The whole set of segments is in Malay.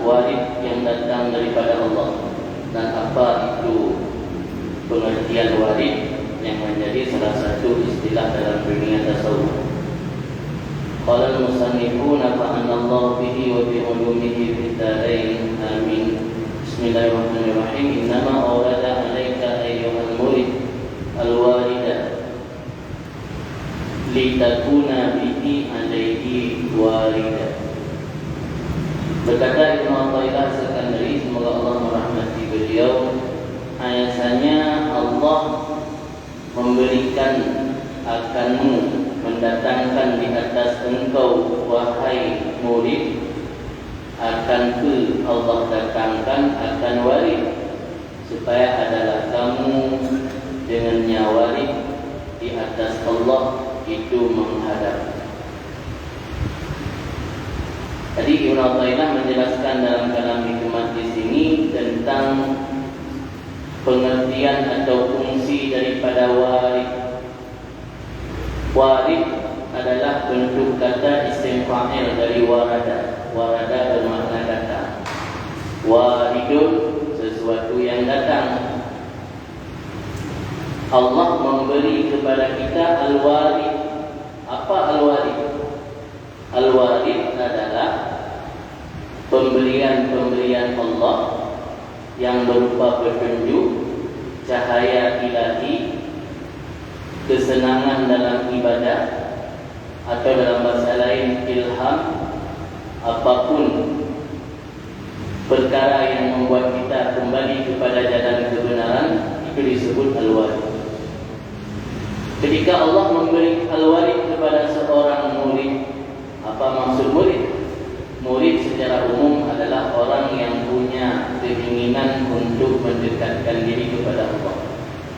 warid yang datang daripada Allah dan apa itu pengertian warid yang menjadi salah satu istilah dalam dunia tasawuf. Qala al-musannifuna fa'anallahu bihi wa bi ulumihi fid darain amin. Bismillahirrahmanirrahim. Innama awrada 'alaika ayyuhal murid al-warida litakuna bihi 'alaihi warida. Berkata Ibnu Athaillah As-Sakandari, semoga Allah merahmati beliau, ayatnya Allah memberikan akanmu, mendatangkan di atas engkau wahai murid, akan ke Allah datangkan akan warid, supaya adalah kamu dengannya warid di atas Allah itu menghadap. Tadi Ibnu Athaillah menjelaskan dalam kalam hikmat di sini tentang pengertian atau fungsi daripada warid. Warid adalah bentuk kata isim fa'il dari warada. Warada bermakna datang. Waridun, sesuatu yang datang. Allah memberi kepada kita al-warid. Apa al-warid? Al-warid adalah pemberian-pemberian Allah yang berupa petunjuk, cahaya ilahi, kesenangan dalam ibadah, atau dalam bahasa lain ilham. Apapun perkara yang membuat kita kembali kepada jalan kebenaran, itu disebut al-warid. Ketika Allah memberi al-warid kepada seorang murid, apa maksud murid? Murid secara umum adalah orang yang punya keinginan untuk mendekatkan diri kepada Allah.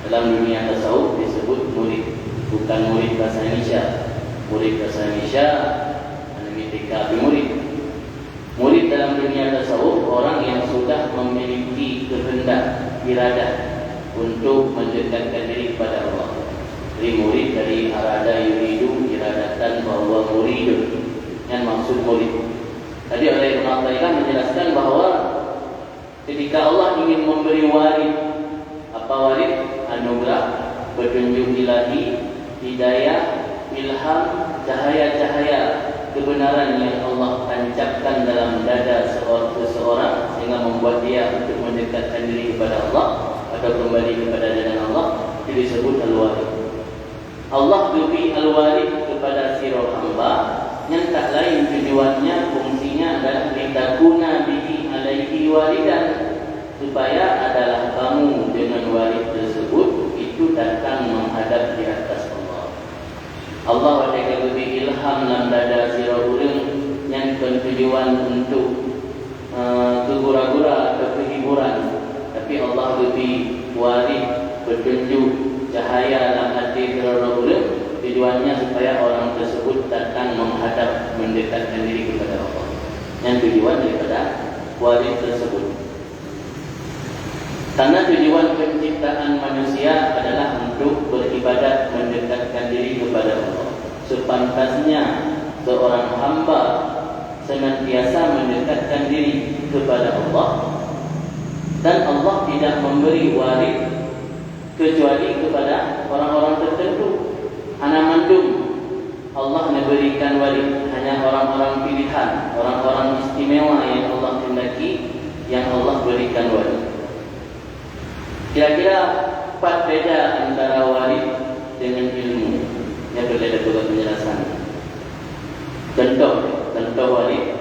Dalam dunia tasawuf disebut murid, bukan murid bahasa Indonesia. Murid bahasa Indonesia TKP murid. Murid dalam dunia tasawuf orang yang sudah memiliki kehendak, iradah untuk mendekatkan diri kepada Allah. Jadi murid dari arada yuridu, iradatan bahwa muridun, yang maksud murid. Tadi oleh Ibnu Athaillah menjelaskan bahwa ketika Allah ingin memberi warid, apa warid? Anugerah, petunjuk ilahi, hidayah, ilham, cahaya-cahaya kebenaran yang Allah tancapkan dalam dada seseorang sehingga membuat dia untuk mendekatkan diri kepada Allah atau kembali kepada jalan Allah, itu disebut al-warid. Allah beri al-warid kepada sirah hamba yang tak lain tujuannya, fungsinya adalah litakuna bihi alaihi waridan, supaya adalah kamu dengan warid tersebut itu datang menghadap di atas Allah. Allah ketika beri ilham dalam dada sirah urang yang bertujuan untuk kegura-gura atau kehiburan, tapi Allah beri warid, petunjuk, cahaya dalam hati sirah urang, tujuannya supaya orang tersebut datang menghadap, mendekatkan diri kepada Allah. Yang tujuan daripada warid tersebut. Karena tujuan penciptaan manusia adalah untuk beribadat, mendekatkan diri kepada Allah. Sepantasnya seorang hamba senantiasa mendekatkan diri kepada Allah, dan Allah tidak memberi warid kecuali kepada orang-orang tertentu. Hana mandum Allah memberikan warid hanya orang-orang pilihan, orang-orang istimewa yang Allah kehendaki, yang Allah berikan warid. Kira-kira 4 beda antara warid dengan ilmu. Yang berbeda juga penjelasan. Contoh warid.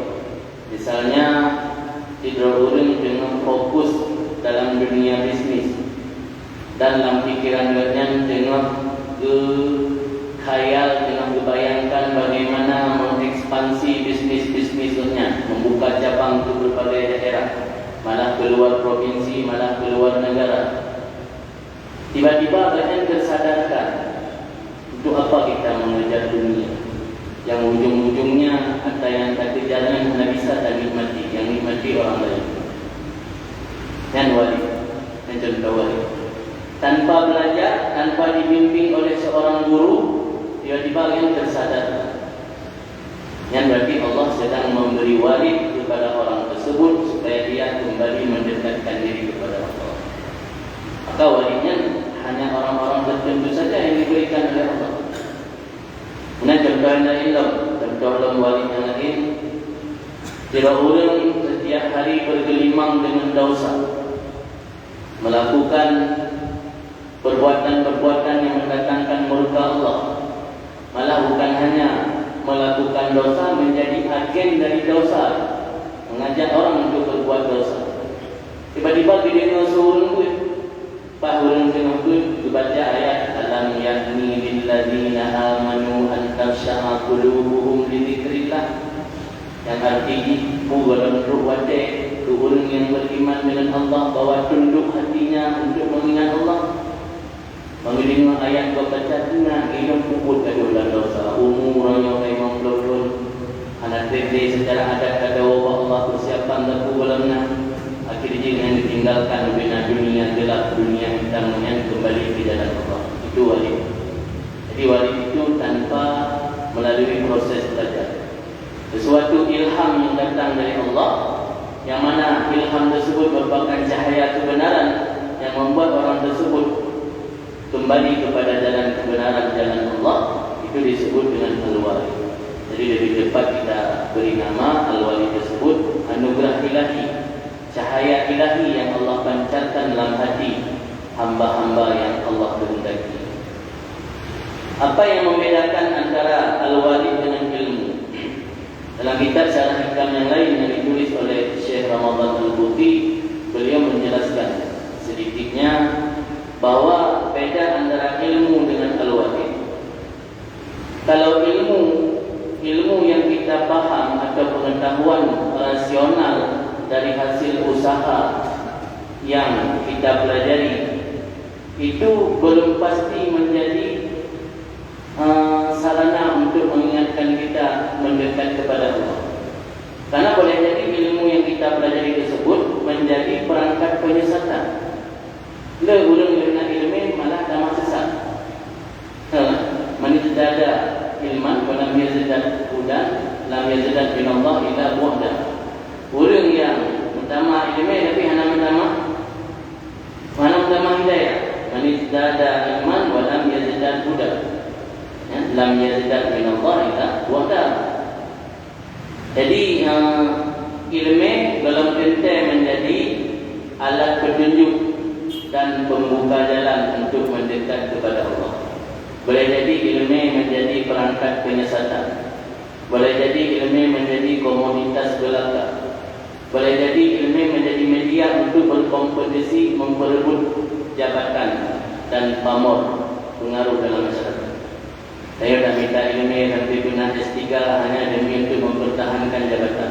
Misalnya tidur urang dengan fokus dalam dunia bisnis, dan dalam pikiran dia dengan khayal, dengan membayangkan bagaimana mengekspansi bisnisnya, membuka cabang ke berbagai daerah, malah keluar provinsi, malah keluar negara. Tiba-tiba kalian tersadarkan, untuk apa kita mengejar dunia yang ujung-ujungnya ada yang kata jalan yang bisa dan nikmati, yang nikmati orang lain. Dan warid, dan contoh warid. Tanpa belajar, tanpa dibimbing oleh seorang guru, tiba-tiba kalian tersadar. Yang berarti Allah sedang memberi warid kepada orang tersebut maka walinya hanya orang-orang tertentu saja yang diberikan oleh Allah. Kemudian contoh yang lain, contoh dalam wali yang lain, jika orang setiap hari bergelimang dengan dosa, melakukan perbuatan-perbuatan yang mendatangkan murka Allah, malah bukan hanya melakukan dosa, menjadi agen dari dosa, mengajak orang untuk berbuat dosa. Tiba-tiba dia dengar seorang pun, Pak orang tengah pun baca ayat alam yakni lilladzina amanu an takhsha'a qulubuhum li dzikrillah, yang artinya dalam ruwate ke orang yang beriman dengan Allah bahwa tunduk hatinya untuk mengingat Allah. Mengenai ayat kau baca dengar hidup puput adalah dosa umurnya memang belum anak tete secara adat ada wabah Allah persiapan dan bulannya akhirnya yang ditinggalkan bina dunia gelap dunia hitam yang kembali ke jalan Allah. Itu wali. Jadi wali itu tanpa melalui proses belajar, sesuatu ilham yang datang dari Allah, yang mana ilham tersebut merupakan cahaya kebenaran yang membuat orang tersebut kembali kepada jalan kebenaran, jalan Allah, itu disebut dengan al-wali. Jadi lebih tepat kita beri nama al-wali tersebut anugerah ilahi, cahaya ilahi yang Allah pancarkan dalam hati hamba-hamba yang Allah kehendaki. Apa yang membedakan antara al-wali dengan ilmu? Dalam kitab Syarah Hikam yang lain yang ditulis oleh Syekh Ramadan Al-Buti, beliau menjelaskan sedikitnya bahwa beda antara ilmu dengan al-wali. Kalau ilmu yang kita paham atau pengetahuan rasional dari hasil usaha yang kita pelajari, itu belum pasti menjadi sarana untuk mengingatkan kita mendekat kepada Allah. Karena boleh jadi ilmu yang kita pelajari tersebut menjadi perangkat penyesatan. Ulung ilmu ilmu malah sama sesat. Man izdada ilman wa lam yazdad hudan lam yazdad min Allah illa bu'da. Orang yang utama ilmu tapi hanya utama hidayah. Man izdada ilman wa lam yazdad hudan, lam yazdad min Allah illa bu'da. Jadi ilmu dalam tentu menjadi alat petunjuk dan pembuka jalan untuk mendekat kepada Allah. Boleh jadi ilmu menjadi perangkat penyesatan. Boleh jadi ilmu menjadi komoditas belaka. Boleh jadi ilmu menjadi media untuk berkompetisi memperebut jabatan dan pamor pengaruh dalam masyarakat. Saya dah minta ilmu nanti guna S3 hanya demi untuk mempertahankan jabatan.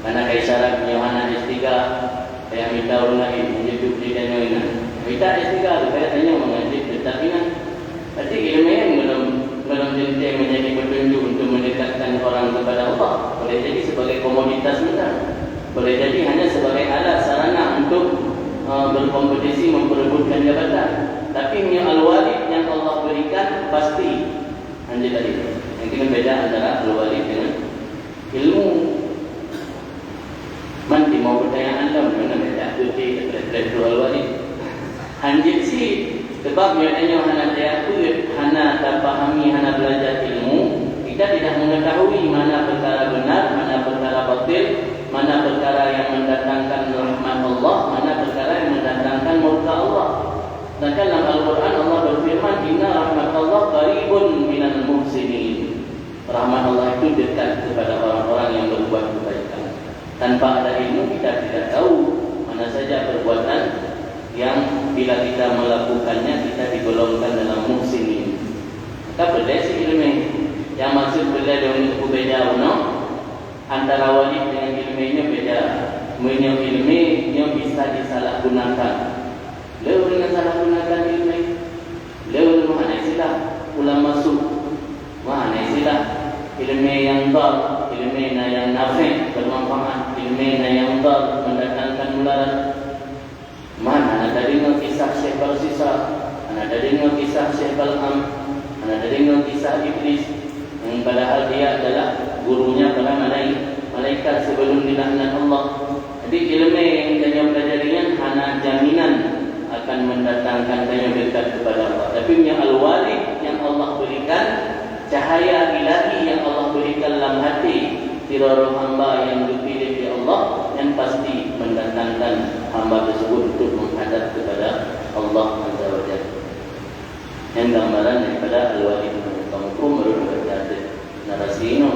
Karena Kaisaran Yohana S3 saya minta orang lain menjadi di dalam minta S3 supaya tanya mengaji tetapi berarti ilmu yang belum tentu menjadi petunjuk untuk mendekatkan orang kepada Allah. Boleh jadi sebagai komoditas kita, boleh jadi hanya sebagai alat sarana untuk berkompetisi memperebutkan jabatan. Tapi al-wali yang Allah berikan pasti anjir tadi. Yang kita beda antara al-wali dengan ilmu. Nanti mau pertanyaan anda mana beda itu al-wali. Anjir sih sebab biasanya hana diakui, hana tak pahami, hana belajar ilmu, kita tidak mengetahui mana perkara benar, mana perkara batil, mana perkara yang mendatangkan rahmat Allah, mana perkara yang mendatangkan murka Allah. Sedangkan dalam Al-Quran Allah berfirman, Inna rahmat Allah qaribun minal muhsinin. Rahmat Allah itu dekat kepada orang-orang yang berbuat kebaikan. Tanpa ada ilmu kita tidak tahu mana saja perbuatan yang bila kita melakukannya kita digolongkan dalam muhsinin. Maka beda si ilmu. Yang maksud beda dengan itu beda antara wali dengan ilmunya beda. Ilmunya bisa disalahgunakan. Lalu dengan salah gunakan ilmu, lalu mana istilah ulama masuk, mana istilah ilmu yang dhar, ilmu yang nafi bermanfaat, ilmu yang dhar mendatangkan mudarat. Mana ada dengar kisah Syekh Al-Sisa, ada dengar kisah Syekh Al-Am, ada dengar kisah Iblis, yang padahal dia adalah gurunya para malaikat sebelum dilaknat Allah. Jadi ilmu yang kita pelajarinya hanya jaminan akan akan mendatangkan dia dekat kepada Allah. Tapi yang al-walid yang Allah berikan, cahaya ilahi yang Allah berikan dalam hati tiraro hamba yang dipilih di Allah, yang pasti mendatangkan hamba tersebut untuk menghadap kepada Allah Azza wa Jalla. Yang gambaran daripada al-walid kamu menurut kata narasi ini.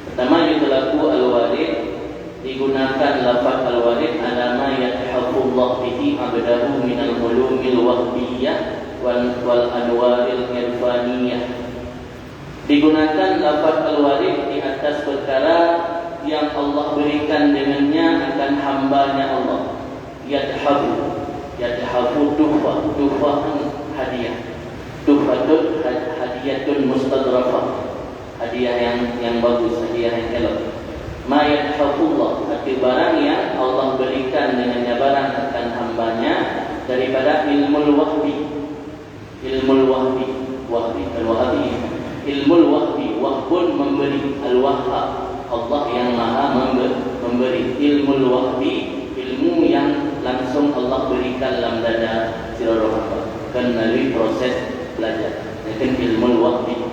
Pertama yang berlaku al-walid, digunakan lafaz al-walid alama yatahafullah bihi abdahu minal ulumil wahbiyah wal anwaril irfaniyah. Digunakan lafaz al-walid di atas perkara yang Allah berikan dengannya akan hambanya Allah. Yatahafu tuhfah hadiah. Tuhfatun hadiyatun mustadrafah. Hadiah yang bagus, hadiah yang elok. Ma yatahafullah, arti barang yang Allah berikan dengannya barang akan hambanya daripada ilmul wahbi. Ilmul wahbi, al-wahbi. Ilmul wahbi, wahbun memberi, al-wahhab, Allah yang maha memberi. Ilmul wahbi, ilmu yang langsung Allah berikan dalam dada sirah hamba, kan melalui proses belajar. Itu ilmul wahbi.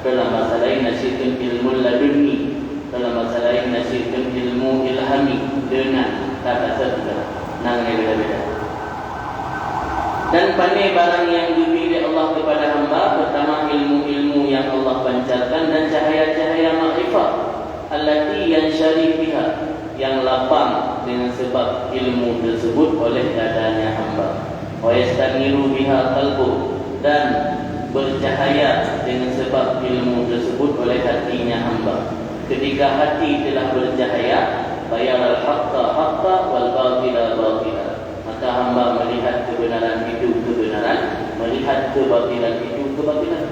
Dalam bahasa lain nasibkan ilmu laduni, dalam bahasa lain nasibkan ilmu ilhami, dengan tak serta nang beda-beda. Dan pandai barang yang diberi Allah kepada hamba, pertama ilmu-ilmu yang Allah pancarkan dan cahaya-cahaya makrifat allati yansyari biha, yang lapang dengan sebab ilmu tersebut oleh dadanya hamba. Wa yastaniru biha qalbu, dan bercahaya dengan sebab ilmu tersebut oleh hatinya hamba. Ketika hati telah bercahaya, bayar al-haqqa haqqa wal batila batila, maka hamba melihat kebenaran itu kebenaran, melihat kebatilan itu kebatilan.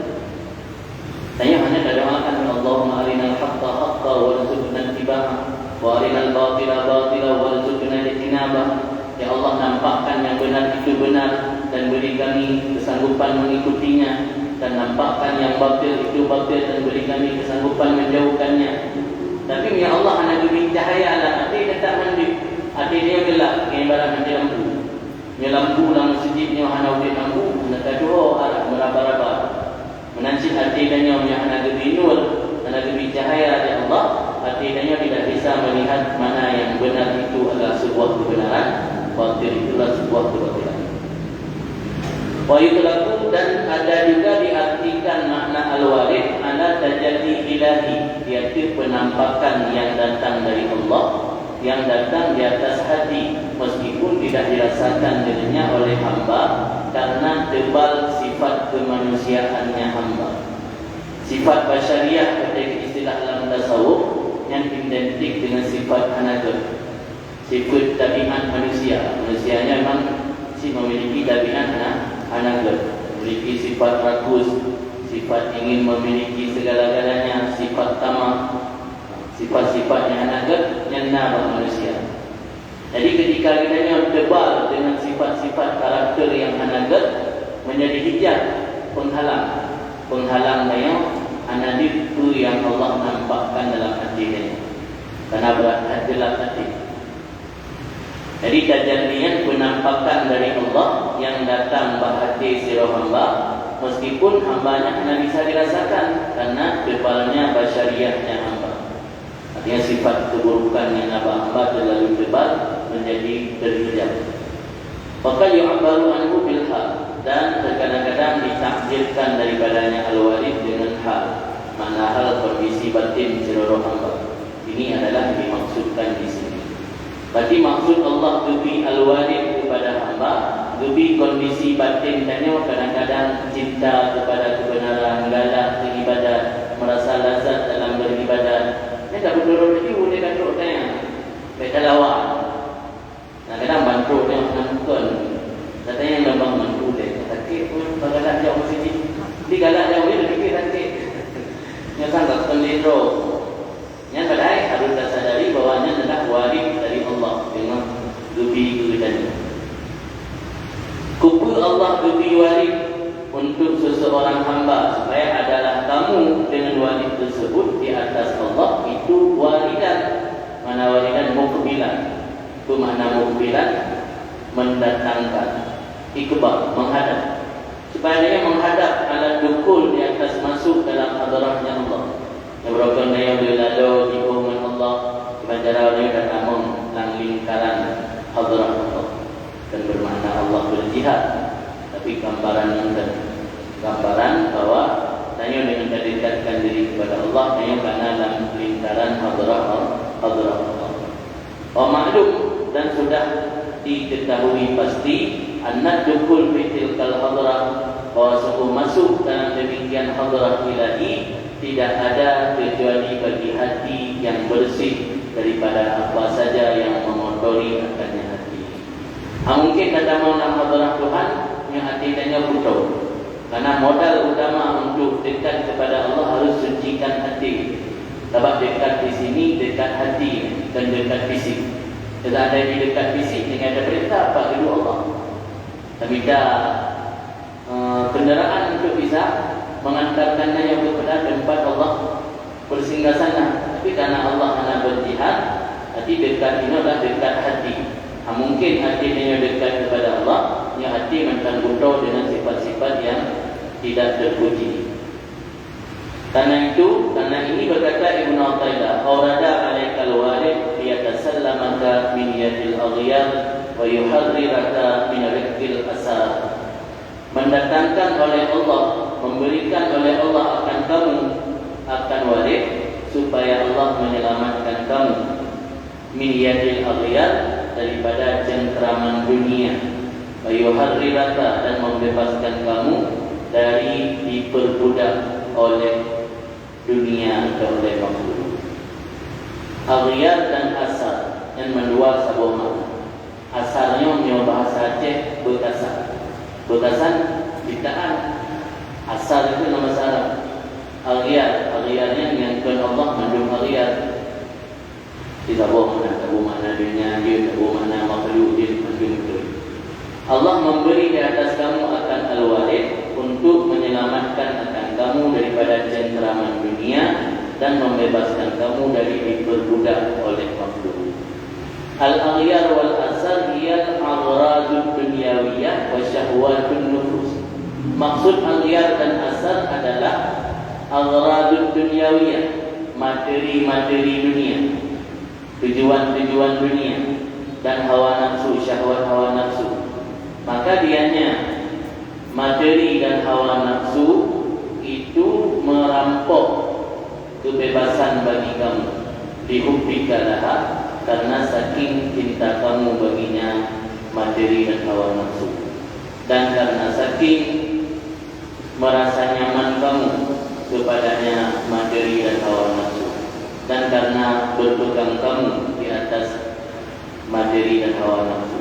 Saya hanya doakan Allahumma arinal haqqa haqqa warzuqna ittiba'ah wa arinal batila batila warzuqna ijtinabah. Ya Allah, nampakkan yang benar itu benar dan beri kami kesanggupan mengikutinya, dan nampakkan yang batil itu batil dan beri kami kesanggupan menjauhkannya. Tapi ya Allah, hanya beri cahaya lah, hati kata mandi, hati dia gelap, ibarat mandi lampu. Dia lampu dalam masjidnya hanya udah lampu, nak doa arah meraba-raba. Menanci hati dia hanya beri nur, hanya beri cahaya ya Allah, hati dia tidak bisa melihat mana yang benar itu adalah sebuah kebenaran, batil itulah sebuah kebatilan. Wa yutlaku, dan ada juga diartikan makna al-walid ala tajalli ilahi, yaitu penampakan yang datang dari Allah, yang datang di atas hati meskipun tidak dirasakan dengannya oleh hamba karena tebal sifat kemanusiaannya hamba. Sifat basyariah ketika istilah dalam tasawuf yang identik dengan sifat hanagat, sifat tabiat manusia. Manusianya memang memiliki tabiat hanagat, memiliki sifat rakus, sifat ingin memiliki segala-galanya, sifat tamak, sifat-sifat yang hanagat yang nabah manusia. Jadi ketika kita tebal dengan sifat-sifat karakter yang hanagat, menjadi hijab, penghalang daya anadit itu yang Allah nampakkan dalam hatinya, karena berat gelap hati. Jadi tajallian penampakan dari Allah yang datang bahati sirah hamba, meskipun hambanya hanya bisa dirasakan karena tebalnya basyariahnya hamba. Artinya sifat keburukan yang hamba terlalu tebal menjadi terhijab. Maka yu'abbaru anhu bil hal, dan terkadang-kadang ditakdirkan daripadanya al-walid dengan hal, mana hal kondisi batin sirah hamba. Ini adalah yang dimaksudkan di sini. Berarti maksud Allah beri al-walid kepada hamba, beri kondisi batin tanya kadang-kadang cinta kepada kebenaran, galak beribadat, merasa lazat dalam beribadat. Dia tak berdorong lagi, dia kata tanya, baik lawan. Kadang-kadang bantu dia menentukan. Katanya yang gampang bantu dia, sakit pun galak jauh masjid. Dia galak jauh dia fikir sakit. Dia sangat pendiro. Yang badai harus tersadari bahawanya adalah walid dari Allah dengan lebih kebedaannya. Kubur Allah lebih walid untuk seseorang hamba supaya adalah kamu dengan walid tersebut di atas Allah, itu walidan. Mana walidan? Mukbilan. Itu makna mukbilan, mendatangkan. ikbal, menghadap, supaya dia menghadap ala dukul di atas masuk dalam hadrahnya Allah. Yang berokon yang berlalu di hubungan Allah kepada dia dan among dalam lingkaran hadrah Allah, dan bermakna Allah berjihad. Tapi gambaran bahwa tanya dengan mendekatkan diri kepada Allah, tanya karena dalam lingkaran hadrah Allah. Maklum dan sudah diketahui pasti anak dukul fitil kal hadrah, bahwa sebelum masuk dalam demikian hadrah ilahi tidak ada kecuali bagi hati yang bersih daripada apa saja yang mengotori akannya hati. Mungkin kata mau nak hadrah Tuhan yang hati tanya putus, karena modal utama untuk dekat kepada Allah harus sucikan hati. Sebab dekat di sini dekat hati dan dekat fisik. Tidak ada di dekat fisik dengan ada perintah apa kedua Allah. Tapi kenderaan untuk bisa mengantarkannya yang kepada tempat Allah bersinggah sana. Tapi karena Allah hanya berjihad, hati dekat ini adalah dekat hati. Mungkin hati ini dekat kepada Allah, yang hati mentangguh dengan sifat-sifat yang tidak terpuji. Karena ini berkata Ibnu Athaillah, "Aurada 'alaikal walid liyatasallamaka min yadil aghyar wa yuharriraka min riqqil asar." Mendatangkan oleh Allah, memberikan oleh Allah akan kamu akan walid, supaya Allah menyelamatkan kamu min yadil aghyar, daripada cengkraman dunia, wa yuharriraka, dan membebaskan kamu dari diperbudak oleh dunia atau oleh makhluk. Aghyar dan asar yang mendua sebuah makna. Asarnya punya bahasa Aceh bekasan. Bekasan ciptaan. Asar itu nama Arab. Aghyarnya yang Tuhan Allah mendung aghyar. Tidak tahu makna dunia, dia tak tahu makna makhluk, dia mendung itu. Allah memberi di atas kamu akan al-walid untuk menyelamatkan akan kamu daripada cengkraman dunia dan membebaskan kamu dari diperbudak oleh makhluk. Al-aghyar wal asar hiya al-agradud dunyawiyah wa syahwatun nufus. Maksud aghyar dan asar adalah agradud dunyawiyah, materi-materi dunia, tujuan-tujuan dunia, dan hawa nafsu, syahwat hawa nafsu. Maka dianya materi dan hawa nafsu itu merampok kebebasan bagi kamu, dihubbika laha, karena saking cinta kamu baginya materi dan hawa nafsu, dan karena saking merasa nyaman kamu kepadanya materi dan hawa nafsu, dan karena berpegang kamu di atas materi dan hawa nafsu,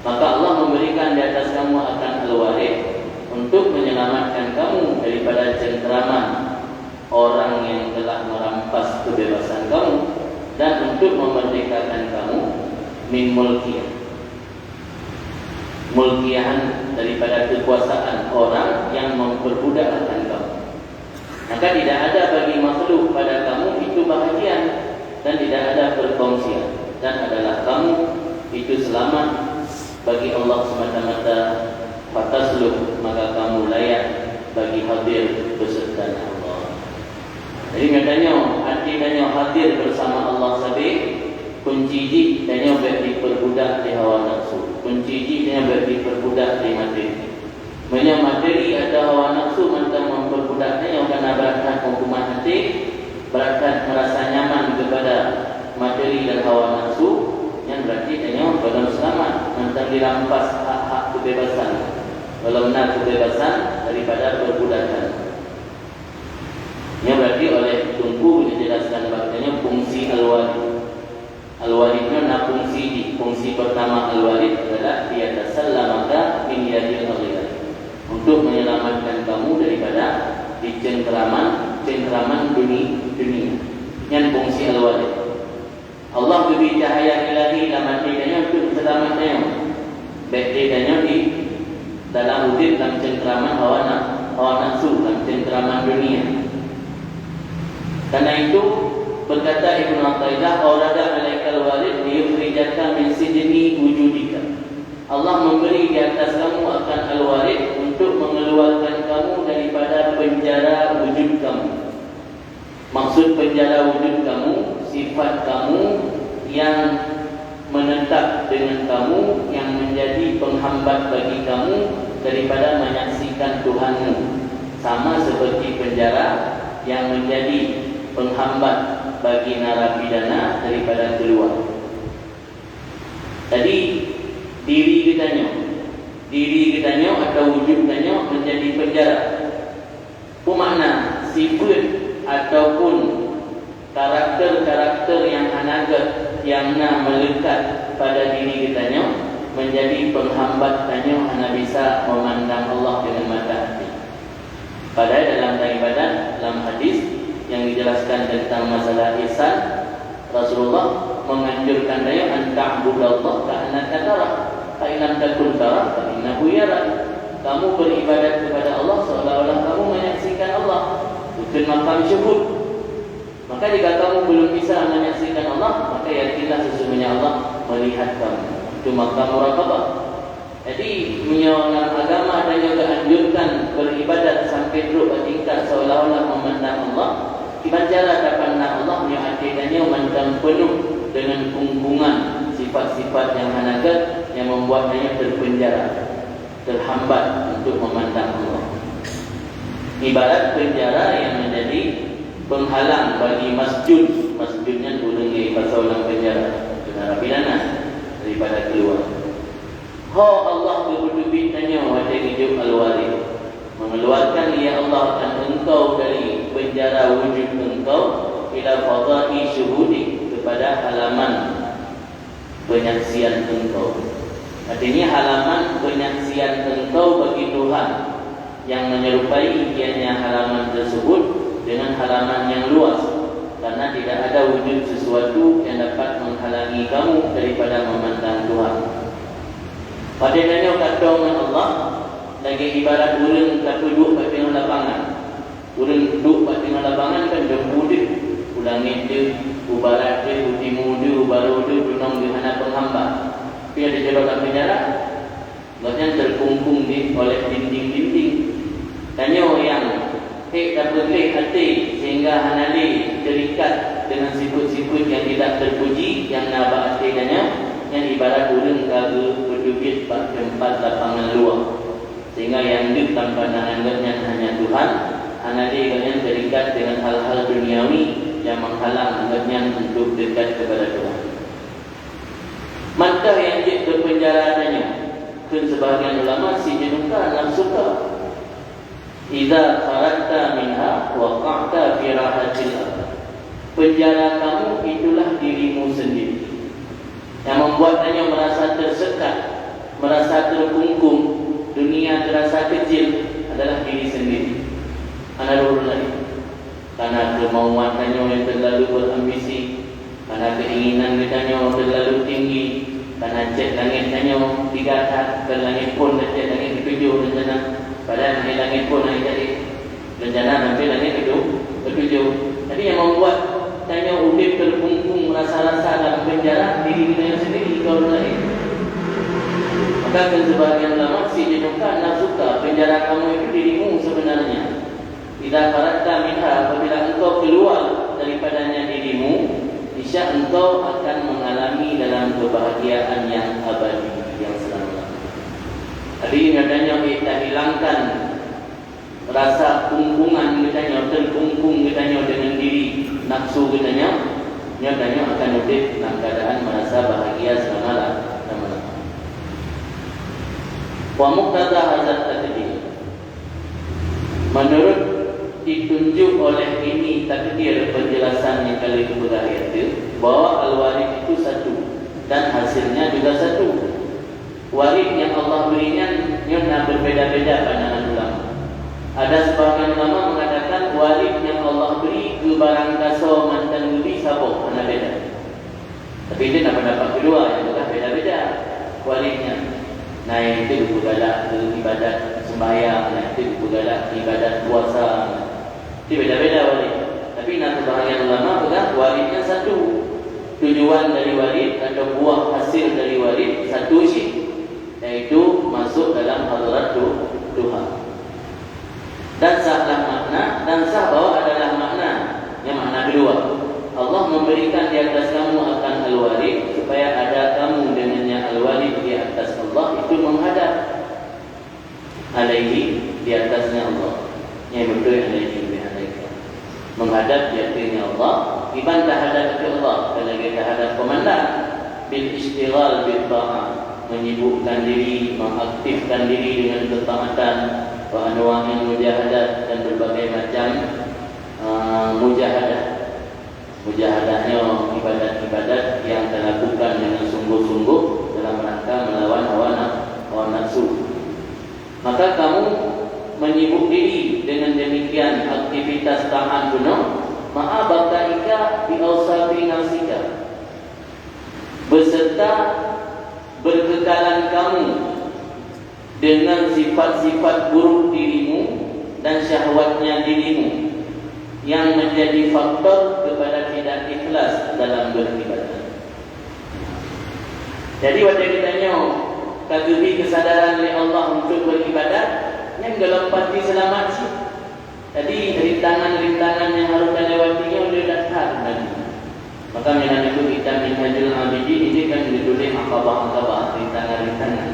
maka Allah memberikan di atas kamu akan al-walid untuk menyelamatkan kamu daripada cengkraman orang yang telah merampas kebebasan kamu, dan untuk memerdekakan kamu min mulkiyah, mulkiyahan, daripada kekuasaan orang yang memperbudak akan kamu. Maka tidak ada bagi makhluk pada kamu itu bahagian, dan tidak ada perkongsian, dan adalah kamu itu selamat bagi Allah semata-mata. Fatasluk, maka kamu layak bagi hadir beserta Allah. Jadi katanya hati tanya hadir bersama Allah sabi, kunci ji tanya bagi perbudak di hawa nafsu, kunci ji tanya bagi perbudak di materi. Banyak materi ada hawa nafsu mantan memperbudaknya yang karena beratkan hukuman hati, beratkan merasa nyaman kepada materi dan hawa nafsu, yang berarti tanya belum selamat mantan dirampas hak-hak kebebasan, belum benar kebebasan daripada perbudakan. Yang berarti oleh tunggu dijelaskan bagiannya fungsi al-walid. Al-walidnya nak fungsi pertama al-walid adalah liyatasallamaka min yadil aghyar, untuk menyelamatkan kamu daripada cengkraman dunia. Yang fungsi al-walid. Allah beri cahaya ilahi dalam hatinya untuk selamatnya. Baik dia di dalam wujud dalam cengkraman hawa nafsu, dalam cengkraman dunia. Karena itu berkata Ibnu Athaillah, "Aurada 'alaikal walid liyukhrijaka min sijni wujudika." Allah memberi di atas kamu al-warid untuk mengeluarkan kamu daripada penjara wujud kamu. Maksud penjara wujud kamu, sifat kamu yang menetap dengan kamu, yang menjadi penghambat bagi kamu daripada menyaksikan Tuhanmu. Sama seperti penjara yang menjadi penghambat bagi narapidana daripada keluar. Jadi diri kitanya atau wujud kitanya menjadi penjara. Bermakna sifat ataupun karakter-karakter yang hanagat yang nak melekat pada diri kitanya menjadi penghambat kitanya hana bisa memandang Allah dengan mata hati. Padahal dalam ibadat, dalam hadis yang dijelaskan tentang masalah ihsan, Rasulullah menganjurkan dia anta'budallah ka'annaka tarah, fa in lam takun tarah fa innahu yarak. Kamu beribadat kepada Allah seolah-olah kamu menyaksikan Allah. Bukan makam syuhud. Maka jika kamu belum bisa menyaksikan Allah, maka yakinlah sesungguhnya Allah melihat kamu. Itu makam muraqabah. Jadi menyoal agama ada juga anjurkan beribadat sampai duduk bertingkat seolah-olah memandang Allah. Ibarat cara pandang Allah yang akidahnya memandang penuh dengan kungkungan sifat-sifat yang hanagat yang membuatnya terpenjara, terhambat untuk memandang Allah. Ibarat penjara yang menjadi penghalang bagi masjid. Masjidnya turunnya pasal dalam penjara, narapidana daripada keluar. Allah berhubung tanya wajah hidup al-warid, mengeluarkan ya Allah dan engkau dari penjara wujud engkau ila fadai syuhudi, kepada halaman penyaksian engkau. Artinya halaman penyaksian engkau bagi Tuhan yang menyerupai ianya halaman tersebut dengan halaman yang luas, karena tidak ada wujud sesuatu yang dapat menghalangi kamu daripada memandang Tuhan. Pada nanya kata Allah lagi ibarat urang tak duduk kat tengah lapangan. Urang duduk kat tengah lapangan kan dembu dia, ulangit dia, ubarat dia, timur dia, ubaru dia, dunang dia hana penghambat. Tapi ada jalan kat penjara, maknanya terkungkung dia oleh dinding-dinding. Tanya yang tak boleh hati sehingga hana dia terikat dengan sifat-sifat yang tidak terpuji, yang nabak hati danya, yang ibarat urang kaga berdukit pada tempat lapangan luar. Sehingga yang di tanpa pandangannya hanya Tuhan, hanya dia yang terikat dengan hal-hal duniawi yang menghalang dengannya untuk dekat kepada Tuhan. Maka yang dia berpenjara adanya, kan sebahagian ulama si jenuka nafsuka. Idza kharajta minha waqa'ta fi rahatil ardh. Penjara kamu itulah dirimu sendiri. Yang membuatnya merasa tersekat, merasa terkungkung, dunia terasa kecil adalah diri sendiri. Karena dulu lagi, karena kemauannya yang terlalu berambisi, karena keinginan kita yang terlalu tinggi, karena cet langitnya digatat, ke langit pun cet langit ketujuh rencana. Padahal langit pun yang jadi rencana sampai langit itu ketujuh. Jadi yang membuat tanya udip terkungkung, rasa-rasa dalam penjara diri kita sendiri kalau lain. Maka sebagian ulama si jenuka nafsuka, penjara kamu itu dirimu sebenarnya. Idza kharajta minha, apabila engkau keluar daripadanya dirimu, niscaya engkau akan mengalami dalam kebahagiaan yang abadi, yang selama-lamanya. Jadi katanya kita hilangkan rasa kungkungan katanya, terkungkung katanya dengan diri nafsu katanya, nyatanya akan hidup dalam keadaan merasa bahagia selama-lamanya. Wa muqtada hadzal takdir, menurut ditunjuk oleh ini takdir penjelasan yang kali kemudian itu bahwa al-warid itu satu dan hasilnya juga satu. Warid yang Allah berinya nyona berbeda-beda pandangan ulama. Ada sebagian ulama mengatakan warid yang Allah beri ke barang kaso mantan gudi sabok, mana beda. Tapi itu pendapat kedua yang juga beda-beda waridnya. Nah itu bergalak ibadat sembahyang, nah itu bergalak ibadat puasa. Itu beda-beda warid. Tapi sebagian ulama berkata waridnya satu. Tujuan dari warid atau buah hasil dari warid satu sih, yaitu masuk dalam hadratul Tuhan. Dan sahlah makna, dan sah bahwa adalah makna. Yang makna kedua, Allah memberikan di atas kamu akan al-warid, supaya ada kamu dengannya al-warid di atas Allah, itu menghadap alaihi, di atasnya Allah. Yang betul alaihi bi'alaika, menghadap di atasnya Allah. Iban terhadap ke Allah, dan lagi terhadap komandan. Bil istighal bil ta'ah, menyibukkan diri, mengaktifkan diri dengan ketaatan, wa anwa'il mujahadah, dan berbagai macam mujahadah. Mujahadahnya ibadat-ibadat yang dilakukan dengan sungguh-sungguh dalam rangka melawan hawa nafsu. Maka kamu menyibuk diri dengan demikian aktivitas taat penuh, ma'a bakaika bi awsafi nafsika, beserta berkekalan kamu dengan sifat-sifat buruk dirimu dan syahwatnya dirimu, yang menjadi faktor kepada tidak ikhlas dalam beribadah. Jadi wajah kitanya kagubi kesadaran oleh Allah untuk beribadah, yang dalam pasti selamat sih. Jadi rintangan-rintangan yang harus dilewatinya oleh dasar tadi. Maka mengenai itu kita Minhajul Abidin ini kan ditulis akabah-akabah, rintangan-rintangan.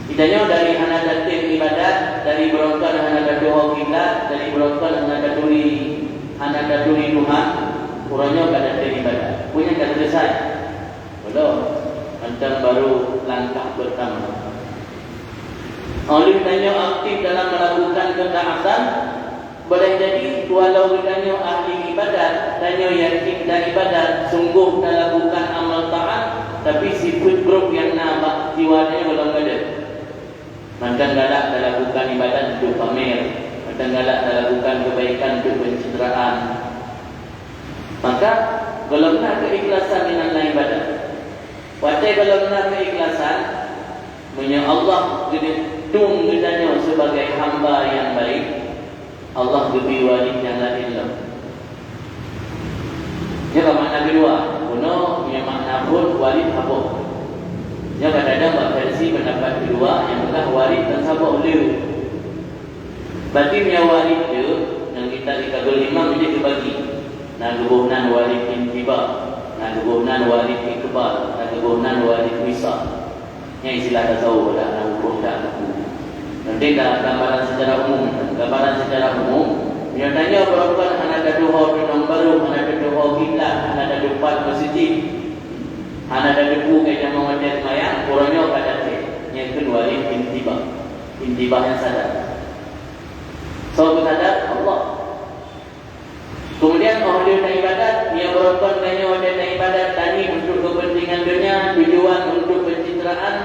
Kitanya dari hanadatin ibadat, dari berangkat hanadatuh kiblat, dari berangkat hanadatuh Tuhan, kurangnya kadatin ibadat. Punya kata selesai. Belum. Macam baru langkah pertama. Oleh kitanya aktif dalam melakukan ketaatan, boleh jadi walau kitanya ahli ibadat, tanya yakin dan ibadat, sungguh melakukan amal taat, tapi sifat buruk yang nampak jiwanya belum ada. Macam galak melakukan ibadat untuk pamer, macam galak melakukan kebaikan untuk pencitraan. Maka belum nak keikhlasan dengan ibadat. Wajah belum nak keikhlasan, punya Allah gedung gedanya sebagai hamba yang baik. Allah lebih walid yang lain lah. Ini makna kedua. Kuno punya makna pun walid habuk. Yang kadang-kadang versi pendapat kedua yang bukan walid dan sabuk dia. Berarti punya walid dia yang kita dikagul imam dia dibagi. Nah kebunan walid intiba, nah kebunan walid ikbal, nah kebunan walid wisa. Yang istilah tak tahu dah, nak hukum tak hukum. Nanti dah gambaran secara umum. Dia tanya berapa anak ada dua orang baru, anak ada dua kiblat, anak ada 4 masjid, anak ada debu kayak jamaah macam mayang, orangnya pada yang kedua ini intibah yang sadar. So bersadar Allah. Kemudian orang dia ibadat, dia berapa tanya orang ibadat tadi untuk kepentingan dunia, tujuan untuk pencitraan,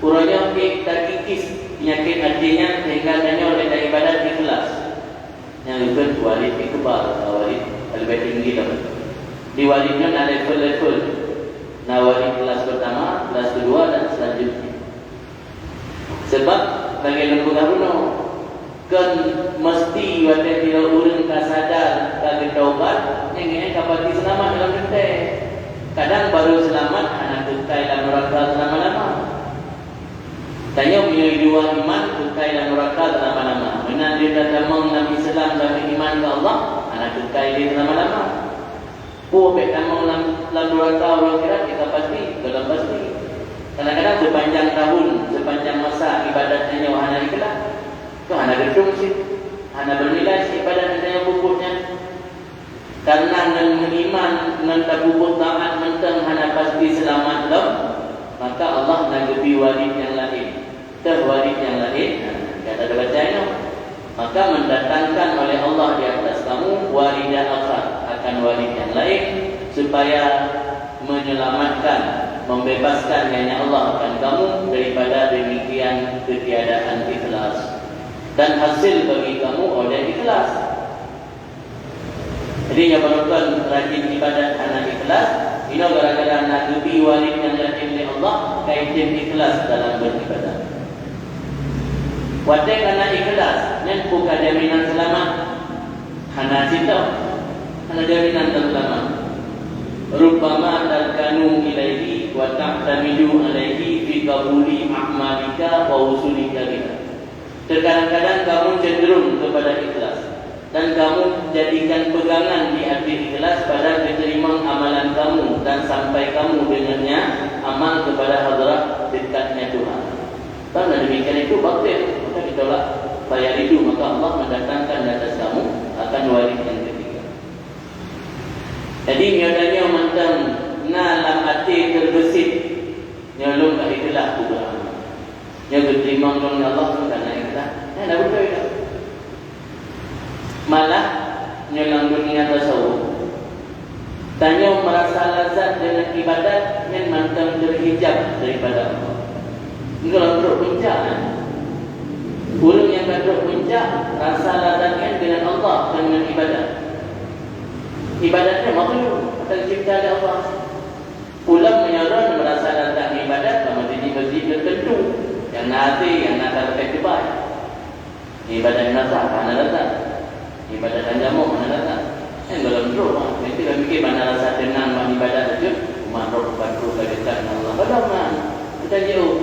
orangnya tak kikis penyakit hatinya sehingga tanya oleh ibadat ikhlas. Yang itu walid ikbal, walid lebih tinggi dapat. Di walidnya ada level-level. Nah walid kelas pertama, kelas kedua dan selanjutnya. Sebab bagi lembu dahulu kan mesti wadah tidak urang kasadar kagak taubat, yang ini kapati selamat dalam kentai. Kadang baru selamat anak kentai dalam neraka selama-lama. Tanya punya dua iman kekal dan neraka selama-lama. Benar dia datang Nabi Islam dan iman ke Allah, anak kekal dia selama-lama. Baik kamu dalam neraka orang kira kita pasti, dalam pasti. Kadang-kadang sepanjang tahun, sepanjang masa ibadatnya wahana ikhlas, tu hana gedung sih, hana bernilai sih ibadat yang pupuknya. Karena iman dengan pupuk taat mentang hana pasti selamat lam, maka Allah nagapi walid yang lain. Walid yang lain, kata bacanya, maka mendatangkan oleh Allah di atas kamu walidah akhar, akan walid yang lain, supaya menyelamatkan, membebaskan hanya Allah akan kamu daripada demikian ketiadaan ikhlas, dan hasil bagi kamu oleh ikhlas. Jadi yang berlakukan rajin ibadat anak ikhlas, ini gara-gara nak lebih walid yang lain oleh Allah, kaitan ikhlas dalam beribadah. Wadah kerana ikhlas, yang bukan jaminan selamat. Hana cinta, hana jaminan selamat. Rubbama tarkanu ilaihi wa ta'tamidu alaihi fi qabuli a'malika wa usulika biha. Terkadang-kadang kamu cenderung kepada ikhlas, dan kamu jadikan pegangan di hati ikhlas pada diterima amalan kamu dan sampai kamu dengannya amal kepada hadrat dekatnya Tuhan. Karena demikian itu batil, maka ditolak bayar itu, maka Allah mendatangkan di atas kamu akan waris yang ketiga. Jadi nyodanya mantan nalam hati terbesit nyolong ke ikhlas juga. Yang diterima oleh Allah itu karena ikhlas. Dah betul itu. Malah nyolang dunia tasawuf, tanya merasa lazat dengan ibadat yang mantan terhijab daripada Allah. Ini kalau teruk puncak, orang yang teruk puncak rasa lazatnya dengan Allah dan dengan ibadat. Ibadatnya makhluk atau cipta oleh Allah. Pulang menyorong merasa lazat ibadat sama masjid tertentu yang nanti yang nak terkait kebaik. Ibadat nasa karena lazat. Ibadat dan jamu mana datang? Dalam roh, nanti kami fikir mana rasa tenang mana ibadat saja. Umat roh batu dekat dengan Allah. Bagaimana? Kita jauh.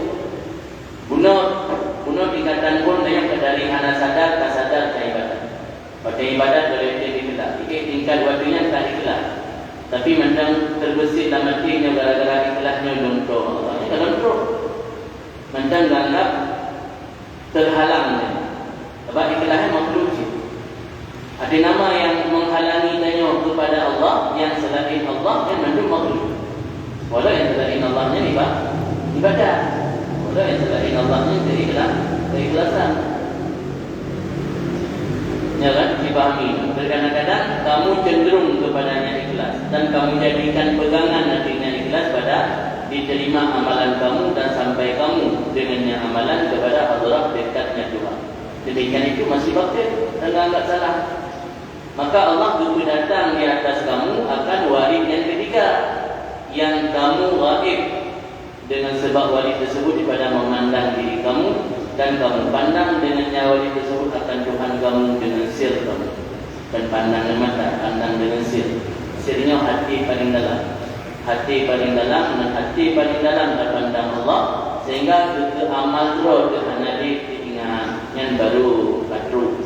Bunuh ikatan pun yang dari anak sadar, tak sadar tak ibadat. Pada ibadat boleh jadi ikhlas. Tingkat waktunya tak ikhlas. Tapi mendang terbesit dalam hatinya gara-gara ikhlasnya dalam roh Allah. Ini dalam roh. Mendang dianggap terhalangnya. Sebab ikhlasnya makhluk. Ada nama yang menghalangi tanya kepada Allah yang selain Allah yang mendung makhluk. Walau yang selain Allahnya ibadat. Walau yang selain Allahnya keikhlasan. Ya kan? Dipahami. Kadang-kadang kamu cenderung kepadanya ikhlas dan kamu jadikan pegangan hatinya ikhlas pada diterima amalan kamu dan sampai kamu dengannya amalan kepada hadrat dekatnya Tuhan. Demikian itu masih batil dan enggak salah. Maka Allah itu datang di atas kamu akan waris yang ketiga, yang kamu gaib dengan sebab waris tersebut daripada memandang diri kamu, dan kamu pandang dengannya waris tersebut akan Tuhan kamu dengan sir kamu. Dan pandang mata, pandang dengan sir. Sirnya hati paling dalam. Hati paling dalam dan hati paling dalam terpandang Allah, sehingga ke amal roh kerana diingat yang baru katru.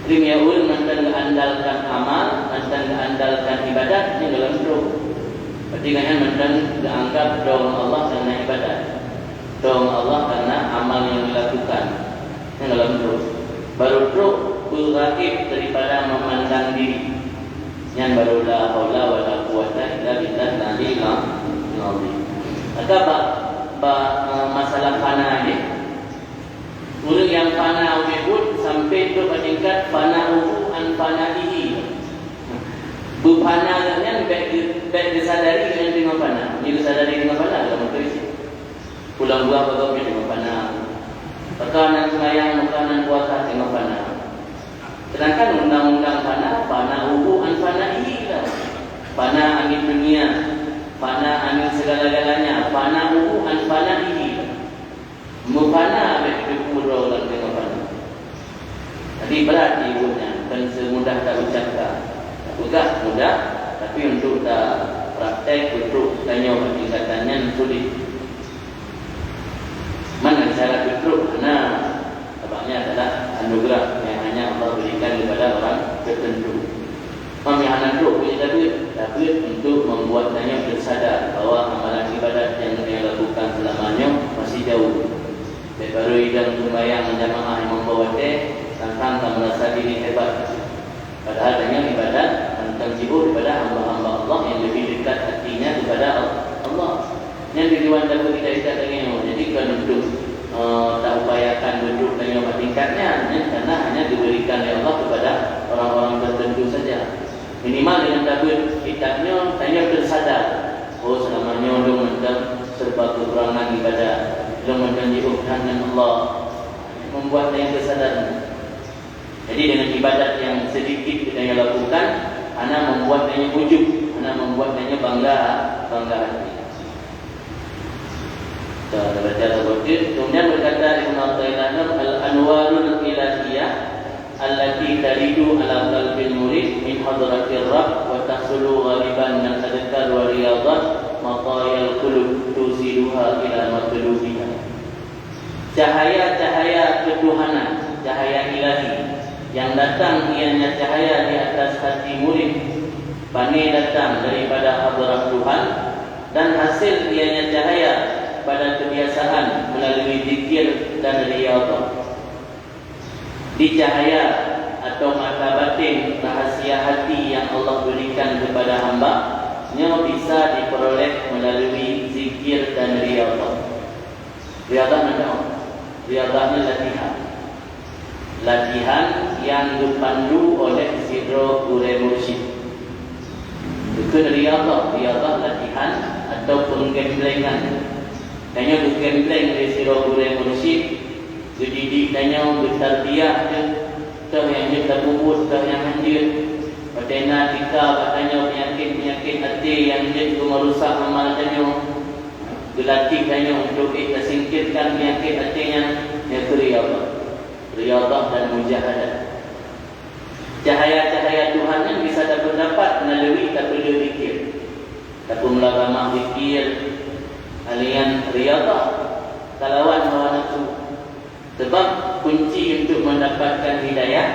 Dunia ulun mantan andalkan amal, mantan andalkan ibadat ini dalam roh. Ketiganya mantan dianggap dong Allah karena ibadat, dong Allah karena amal yang dilakukan ini dalam roh. Baru roh berakib daripada memandang diri. Yang baru la haula wala quwata illa billahi al-aliyyil azim. Maka masalah fana ini, orang yang fana menyebut sampai ke tingkat fana an fanaihi. Berfana dengan baik disadari dengan fana. Ini disadari dengan fana dalam tulis. Pulang buah bagusnya dengan fana. Tekanan sembahyang, makanan puasa dengan fana. Sedangkan undang-undang fana an fanaihi lah. Fana angin dunia, fana angin segala-galanya, fana an fanaihi. Mufana begitu pura orang tengok fana. Jadi berat ibunya, bukan semudah tak ucapkan. Bukan mudah, tapi untuk tak praktek, untuk tanya tingkatannya sulit. Mana cara betul? Karena sebabnya adalah anugerah yang hanya Allah berikan kepada orang tertentu. Pemihanan roh punya dapat untuk membuatnya bersadar bahawa amalan ibadat yang dia lakukan selamanya masih jauh. Baru idam sembahyang menjamaah yang membawa tentang merasa diri hebat. Padahal dengan ibadat tentang sibuk kepada hamba-hamba Allah yang lebih dekat hatinya kepada Allah. Yang tujuan dapat kita dengan jadi kan untuk tak upayakan duduk dengan tingkatnya, karena hanya diberikan oleh Allah kepada orang-orang tertentu saja. Minimal dengan dapat kitabnya tanya tersadar. Oh selamanya untuk mendam serba kekurangan ibadat, belum menjanji dengan Allah, membuatnya kesadaran. Jadi dengan ibadat yang sedikit kita lakukan, ana membuatnya ujub, ana membuatnya bangga hati. Kita baca sebutkan. Kemudian berkata Ibn Al-Tailana al-anwarul ilahiyah allati taridu ala qalbil murid min hadratir rabb wa tahsulu ghaliban min adkar wa riyadat maqayal qulub tusiluha ila matlubiha. cahaya-cahaya ketuhanan, cahaya ilahi yang datang ianya cahaya di atas hati murid, bani datang daripada hadrat Tuhan, dan hasil ianya cahaya pada kebiasaan melalui zikir dan riyadhah. Di cahaya atau mata batin rahasia hati yang Allah berikan kepada hamba-Nya bisa diperoleh melalui zikir dan riyadhah. Riyadhah mana? Riyadhahnya latihan. Latihan yang dipandu oleh Sidro Gure Mursyid. Bukan riyadhah, riyadhah latihan atau penggemblengan. Tanya bergembleng di Sidro Gure Mursyid. Dididik tanya bertarbiyah je, tah yang je terbubut, tah yang hanjir. Patena tika katanya penyakit-penyakit hati yang je merusak amal tanya. Dilatih tanya untuk kita singkirkan penyakit hatinya. Yang riyadhah. Riyadhah dan mujahadah. Cahaya-cahaya Tuhan yang bisa dapat melalui tak perlu zikir. Tak perlu ramah zikir. Alian riyadhah, kalawan hawa nafsu. Sebab kunci untuk mendapatkan hidayah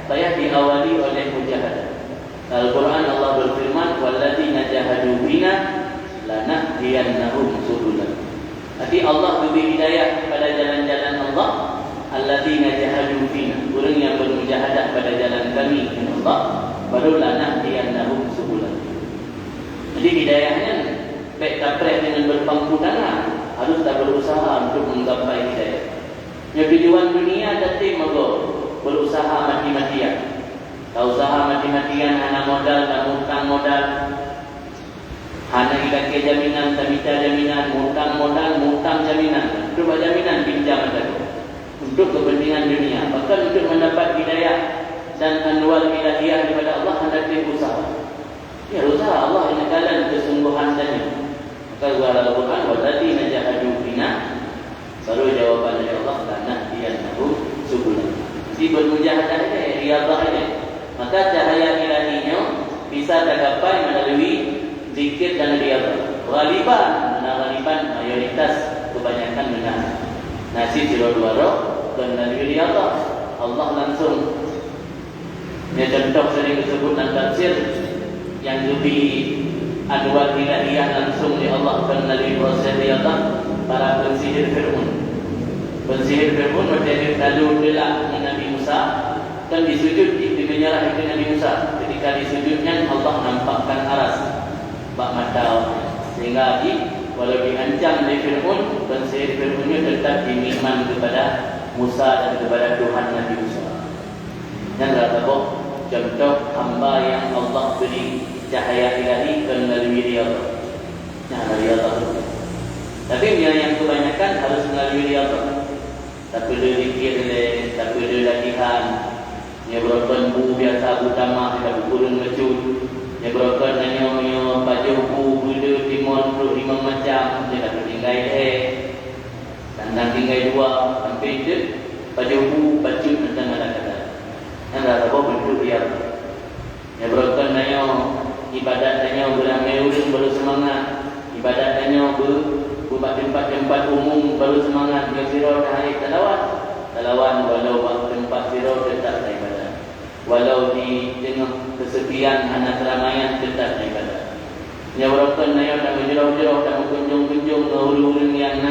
payah diawali oleh mujahadah. Al-Quran Allah berfirman, "Walladzina jahadu bina lanahdiyannahum subulana." Jadi Allah beri hidayah pada jalan-jalan Allah. Alladzina jahadu bina, orang yang bermujahadah pada jalan kami dengan Allah, baru lanahdiyannahum subulana. Jadi hidayahnya baik tapreh dengan berpangku tangan, harus tak berusaha untuk menggapai hidayah. Yang tujuan dunia datang mago berusaha mati-matian. Tak usaha mati-matian, hana modal, tak hutang modal. Hana ilake jaminan, tak minta jaminan, hutang modal, hutang jaminan. Itu jaminan pinjam tadi. Untuk kepentingan dunia, bahkan untuk mendapat hidayah dan anwar ilahiyah daripada Allah hendak usaha. Ya usaha Allah ini jalan kesungguhan tadi. Maka Al-Quran walladzina jahadu bina, baru jawaban dari Allah, lanahdiyannahum subulana. Jadi bermujahadah ini, riyadhah ini, maka cahaya ilahinya bisa tercapai melalui zikir dan riyadhah. Ghaliban mayoritas kebanyakan benar. Nasi siro dua roh dan melalui riyadhah Allah langsung. Ini contoh sering disebut dalam tafsir yang lebih anwar ilahiyah langsung oleh Allah melalui proses riyadhah. Para pensihir Fir'aun. Pensihir Fir'aun berjaya lalu delak dengan Nabi Musa dan disujud di menyerah itu Nabi Musa. Ketika disujudnya Allah nampakkan aras bak mata, sehingga walau diancam oleh Fir'aun, pensihir Fir'aunnya tetap beriman kepada Musa dan kepada Tuhan Nabi Musa. Dan rata contoh hamba yang Allah beri cahaya ilahi melalui riyadhah. Nah, riyadhah. Tapi yang kebanyakan harus melalui riyadhah. Tak perlu zikir, tak perlu latihan. Dia berokon bu biasa utama tidak berkurun mecut. Dia berokon nanya baju bu bulu timon perlu 5 macam. Dia tak perlu tinggal Tandang tinggal 2 sampai itu baju bu bacut tentang ada kata. Yang rata bentuk riyadhah. Dia berokon nanya ibadat tanya beramai urus baru semangat. Ibadat tanya buat tempat-tempat umum baru semangat. Yang sirau dah hari talawan walau tempat sirau tetap ibadah. Walau di tengah kesepian anak keramaian tetap ibadah. Yang berokon naya tak menjerau-jerau, tak mengunjung-kunjung urus-urus yang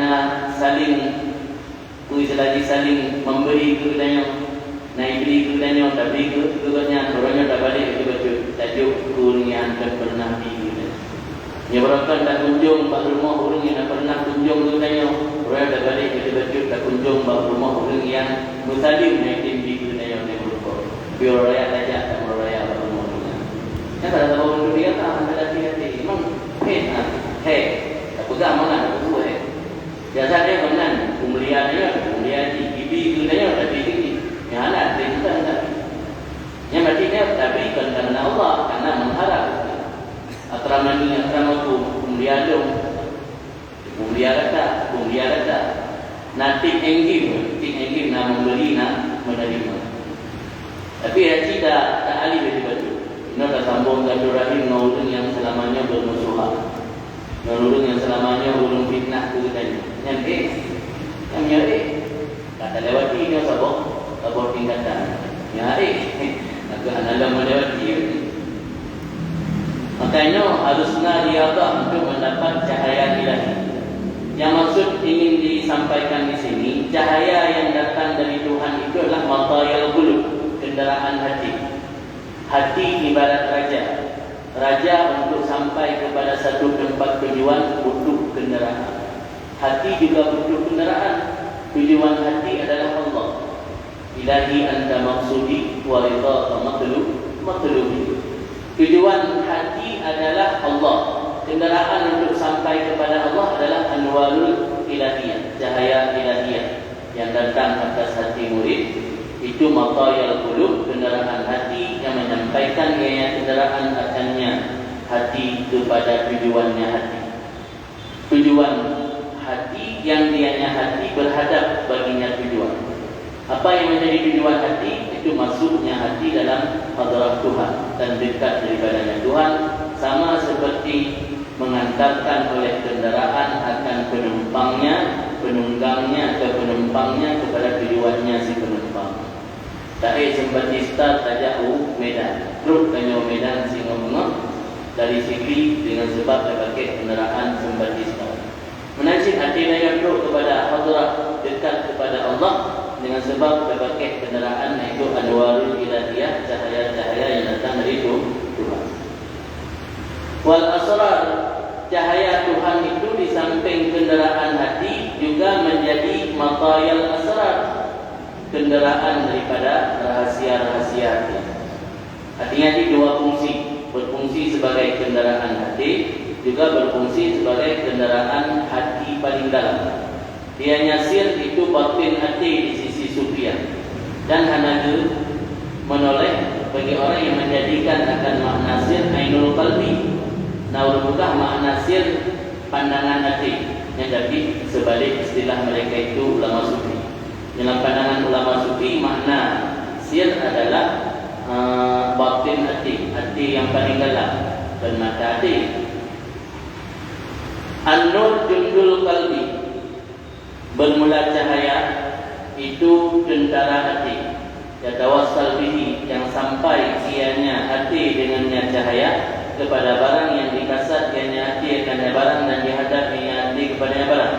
nak saling selagi saling memberi kepadanya, naik beri kepadanya, tak beri kepadanya, orangnya tak balik betul-betul tajuk urus yang tak pernah pergi. Yang berokon tak kunjung bak rumah orang yang tak pernah kunjung kepadanya, orang tak balik betul-betul tak kunjung bak rumah orang yang bersalim naik tinggi kepadanya yang berokon. Biar raya tajak tak meraya bak rumah orang. Yang tak ada orang dia tak ada hati-hati. Memang tak pegang mana tak pegang. Biasa dia benar kemuliaan ibi kepadanya tak tinggi. Yang anak dia tak. Yang berarti dia tak berikan kerana Allah, karena mengharap akramani akramakum kumliadum kumliarata nanti engim nak memberi nak menerima. Tapi hati tak ahli betul-betul. Ini dah sambung silaturahim dengan yang selamanya bermusuhan, dengan yang selamanya belum fitnah tu tadi. Yang disampaikan di sini, cahaya yang datang dari Tuhan itu adalah matayal qulub, kendaraan hati. Hati ibarat raja. Raja untuk sampai kepada satu tempat tujuan butuh kendaraan. Hati juga butuh kendaraan. Tujuan hati adalah Allah. Ilahi anta maksudi wa ridha matlubi. Tujuan hati adalah Allah. Kendaraan untuk sampai kepada Allah adalah anwarul ilahiyah, cahaya ilahiyah yang datang atas hati murid. Itu matayal qulub, kendaraan hati yang menyampaikan ianya kendaraan akannya hati kepada tujuannya hati. Tujuan hati yang dianya hati berhadap baginya tujuan. Apa yang menjadi tujuan hati? Itu masuknya hati dalam hadrah Tuhan dan dekat daripadanya Tuhan, sama seperti mengantarkan oleh kendaraan akan penunggangnya ke penumpangnya kepada tujuannya si penumpang. Dari Sembatista tajauh Medan, truk tanyo Medan Singamanga dari sini dengan sebab dia pakai kendaraan Sembatista. Menancing hati daya truk kepada hadrah dekat kepada Allah dengan sebab dia pakai kendaraan yaitu anwarul ilahiyah, cahaya-cahaya yang datang dari Tuhan. Wal asrar, cahaya Tuhan itu di samping kendaraan hati juga menjadi matayal asrar, kendaraan daripada rahasia-rahasia hati. Artinya di dua fungsi, berfungsi sebagai kendaraan hati, juga berfungsi sebagai kendaraan hati paling dalam. Dia nyasir itu batin hati di sisi sufiah, dan hanaga menoleh bagi orang yang menjadikan akan makna sir ainul qalbi. Naur bukan makna sir pandangan hati, yang tapi sebalik istilah mereka itu ulama sufi. Dalam pandangan ulama sufi, makna sir adalah batin hati, hati yang paling dalam dan mata hati. An-nur jundul qalbi, bermula cahaya itu tentara hati. Yatawassal bihi, yang sampai ianya hati dengannya cahaya kepada barang yang dikasat ianya hati akan barang, dan dihadap ianya hati kepadanya barang,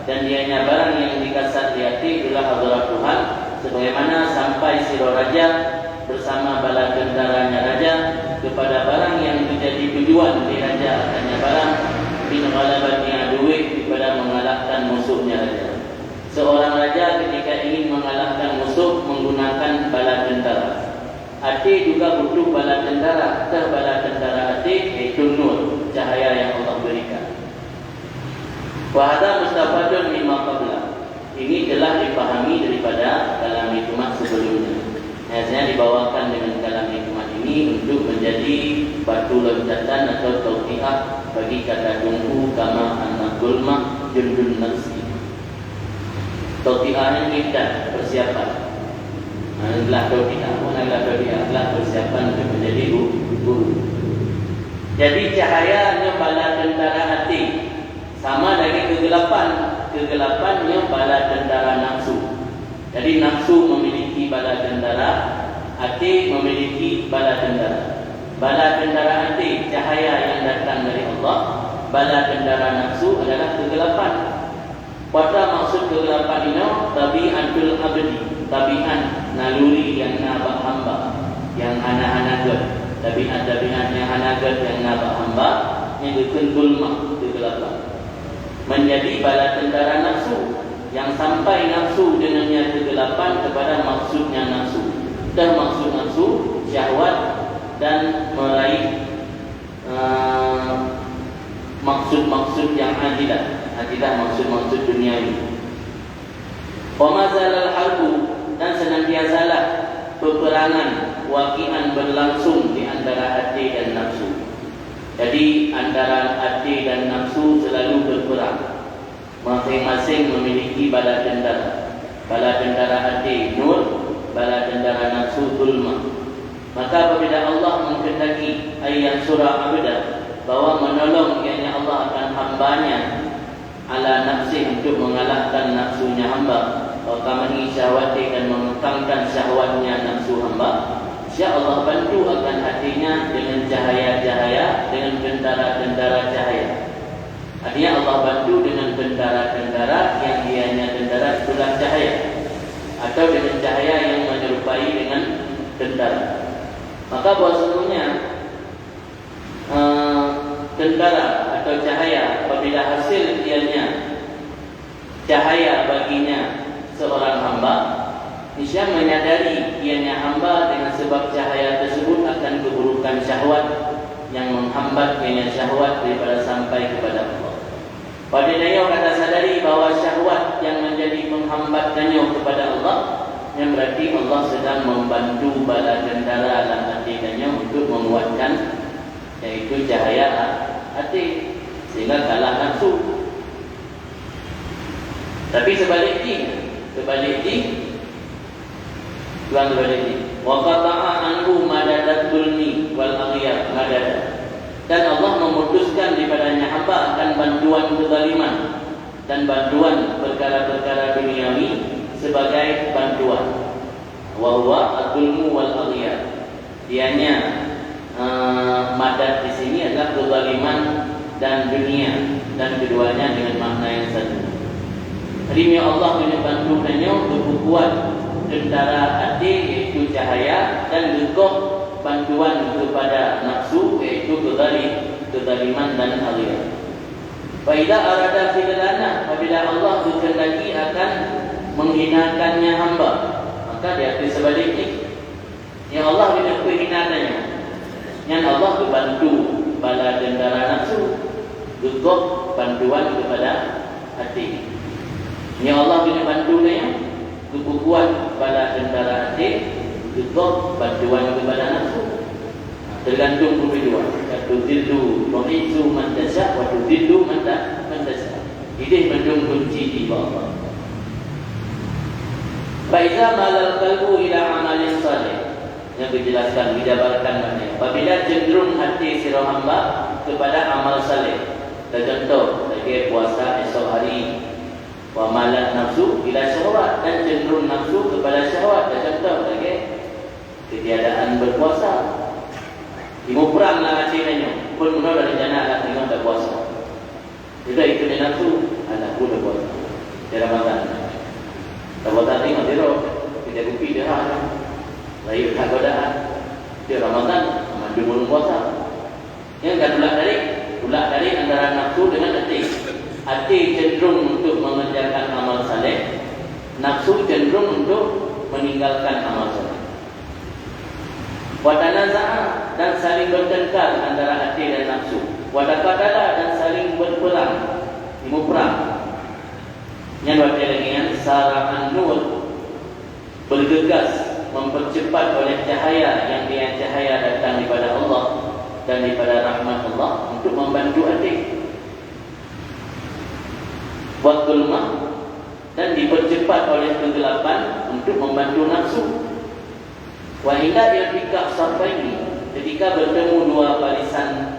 dan dianya barang yang dikasat di hati adalah hadrah Tuhan, sebagaimana sampai siro raja bersama bala tentaranya raja kepada barang yang menjadi tujuan di raja akannya barang, bin ghalabati aduwi, kepada mengalahkan musuhnya raja. Seorang raja ketika ingin mengalahkan musuh menggunakan bala tentara. Hati juga butuh bala tentara. Bala tentara hati yaitu nur, cahaya yang Allah berikan. Wa hadza mustafadun mimma qabla. Ini telah dipahami daripada kalam hikmah sebelumnya. Biasanya dibawakan dengan kalam hikmah ini untuk menjadi batu loncatan atau tauqiah bagi kata tunggu kama an-naqulma jundun nafsi. Tauqiah ini kita persiapan. Adalah tauqiah, persiapan untuk menjadi guru. Jadi cahayanya bala tentara hati sama dengan kegelapan. Kegelapannya bala tentara nafsu. Jadi nafsu memiliki bala tentara, hati memiliki bala tentara. Bala tentara hati cahaya yang datang dari Allah. Bala tentara nafsu adalah kegelapan. Pada maksud kegelapan ini tabi'atul abdi, tabi'an naluri yang nabak hamba, yang anak-anak tabi'at yang anak yang nabak hamba, yang dikendul mak kegelapan. Menjadi bala tentara nafsu, yang sampai nafsu dengannya kegelapan kepada maksudnya nafsu. Dan maksud nafsu syahwat dan meraih maksud-maksud yang adilah maksud-maksud duniawi. Wa mazalal harbu, dan senantiasalah peperangan waqi'an berlangsung di antara hati dan nafsu. Jadi antara hati dan nafsu selalu berperang. Masing-masing memiliki bala tentara. Bala tentara hati nur, bala tentara nafsu zulma. Maka apabila Allah menghendaki ayat surah abda bahwa menolong ianya Allah akan hambanya ala nafsi untuk mengalahkan nafsunya hamba, kamani syahwati, dan mengekangkan syahwatnya nafsu hamba, insya Allah bantu akan hatinya dengan cahaya-cahaya, dengan tentara-tentara cahaya. Artinya Allah bantu dengan tentara-tentara yang dianya atau dengan cahaya yang menyerupai dengan tentara. Maka bahwasanya tentara atau cahaya apabila hasil ianya cahaya baginya seorang hamba, niscaya menyadari ianya hamba dengan sebab cahaya tersebut akan keburukan syahwat yang menghambat ianya syahwat daripada sampai kepada Allah. Pada naya kata sadari bahawa syahwat yang menjadi menghambatkannya kepada Allah, yang berarti Allah sedang membantu bala tentara dalam hatinya untuk menguatkan yaitu cahaya hati sehingga kalah nafsu. Tapi sebaliknya wa qata'a anhu madadat dulmi wal aghyar madad. Dan Allah memutuskan daripadanya hamba akan bantuan kezaliman dan bantuan perkara-perkara duniawi sebagai bantuan. Wa huwa ad-dulmu wal aghyar. Dianya madad di sini adalah kezaliman dan dunia, dan keduanya dengan makna yang satu. Hari Allah bantukannya untuk kuat tentara hati yaitu cahaya, dan juga bantuan kepada nafsu yaitu kezaliman dan aghyar. Wa idza arada khidlana, apabila Allah berkehendaki akan menghinakannya hamba, maka dia sebaliknya. Yang Allah tidak menghinakannya, yang Allah membantu pada tentara nafsu, juga bantuan kepada hati. Yang Allah tidak bantunya, cukup kuat pada tentara hati, juga bantuan kepada nafsu. Tergantung berdua. Tudillu wa izu man tasya wa tudillu man tasya. Ini mendung kunci di bawah. Faiza malal qalbu ila amalin salih. Yang dijelaskan, dijabarkan maknanya. Apabila cenderung hati sirah hamba kepada amal saleh. Contoh, sebagai puasa esok hari. Wa malat nafsu ila syahwat, dan cenderung nafsu kepada syahwat. Contoh, sebagai ketiadaan berpuasa. Ibu perang lah hatinya pun menurut dari jana anak tengok tak puasa. Tidak itu dia nafsu, anakku dah puasa. Dia Ramadan. Tak puasa tengok dia roh. Kita kupi dia lah. Lahir tak godaan. Dia Ramadan, mandu belum puasa. Yang kan pulak dari antara nafsu dengan hati. Hati cenderung untuk mengerjakan amal saleh, nafsu cenderung untuk meninggalkan amal saleh. Wadanaza'a, dan saling bertengkar antara hati dan nafsu. Wadakadala, dan saling berperang, perang. Yang berkaitan dengan sara'an nur, bergegas, mempercepat oleh cahaya yang dia cahaya datang daripada Allah dan daripada rahmat Allah untuk membantu hati. Waktul mah, dan dipercepat oleh kegelapan untuk membantu nafsu. Wa inda iltika safaini, ketika bertemu dua barisan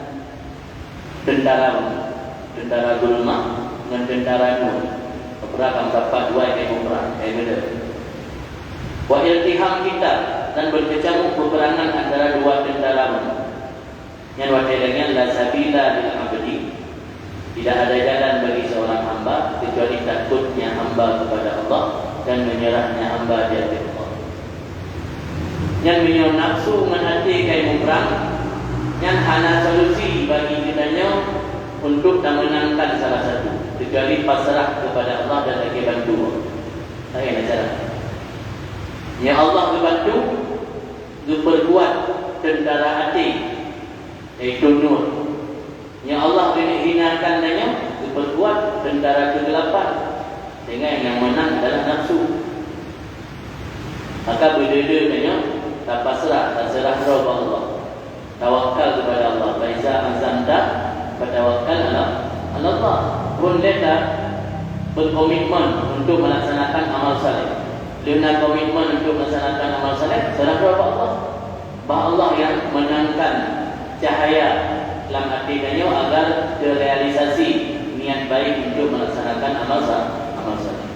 tentara gulma dengan tentara nur, perang dapat dua perang beda. Wa iltiham kita, dan berkecamuk peperangan antara dua tentara nur. Yang wakilnya la sabila lil abdi, tidak ada jalan bagi seorang hamba kecuali takutnya hamba kepada Allah dan menyerahnya hamba di hadapan Allah. Yang minyak nafsu menhati kai perang, yang hana solusi bagi kitanya untuk menangkan salah satu kecuali pasrah kepada Allah dan lagi bantu. Saya nak cara. Yang Allah membantu diperkuat tentara hati yaitu nur. Yang Allah hinakan danya diperkuat tentara kegelapan, sehingga yang menang adalah nafsu. Maka beda-bedanya tak pasrah, tak serah roh Allah, tawakal kepada Allah. Faiza azamta bertawakal Allah. Pun dia berkomitmen untuk melaksanakan amal saleh. Dia komitmen untuk melaksanakan amal saleh, serah roh Allah. Bahawa Allah yang menangkan cahaya dalam hatinya agar terrealisasi niat baik untuk melaksanakan amal saleh.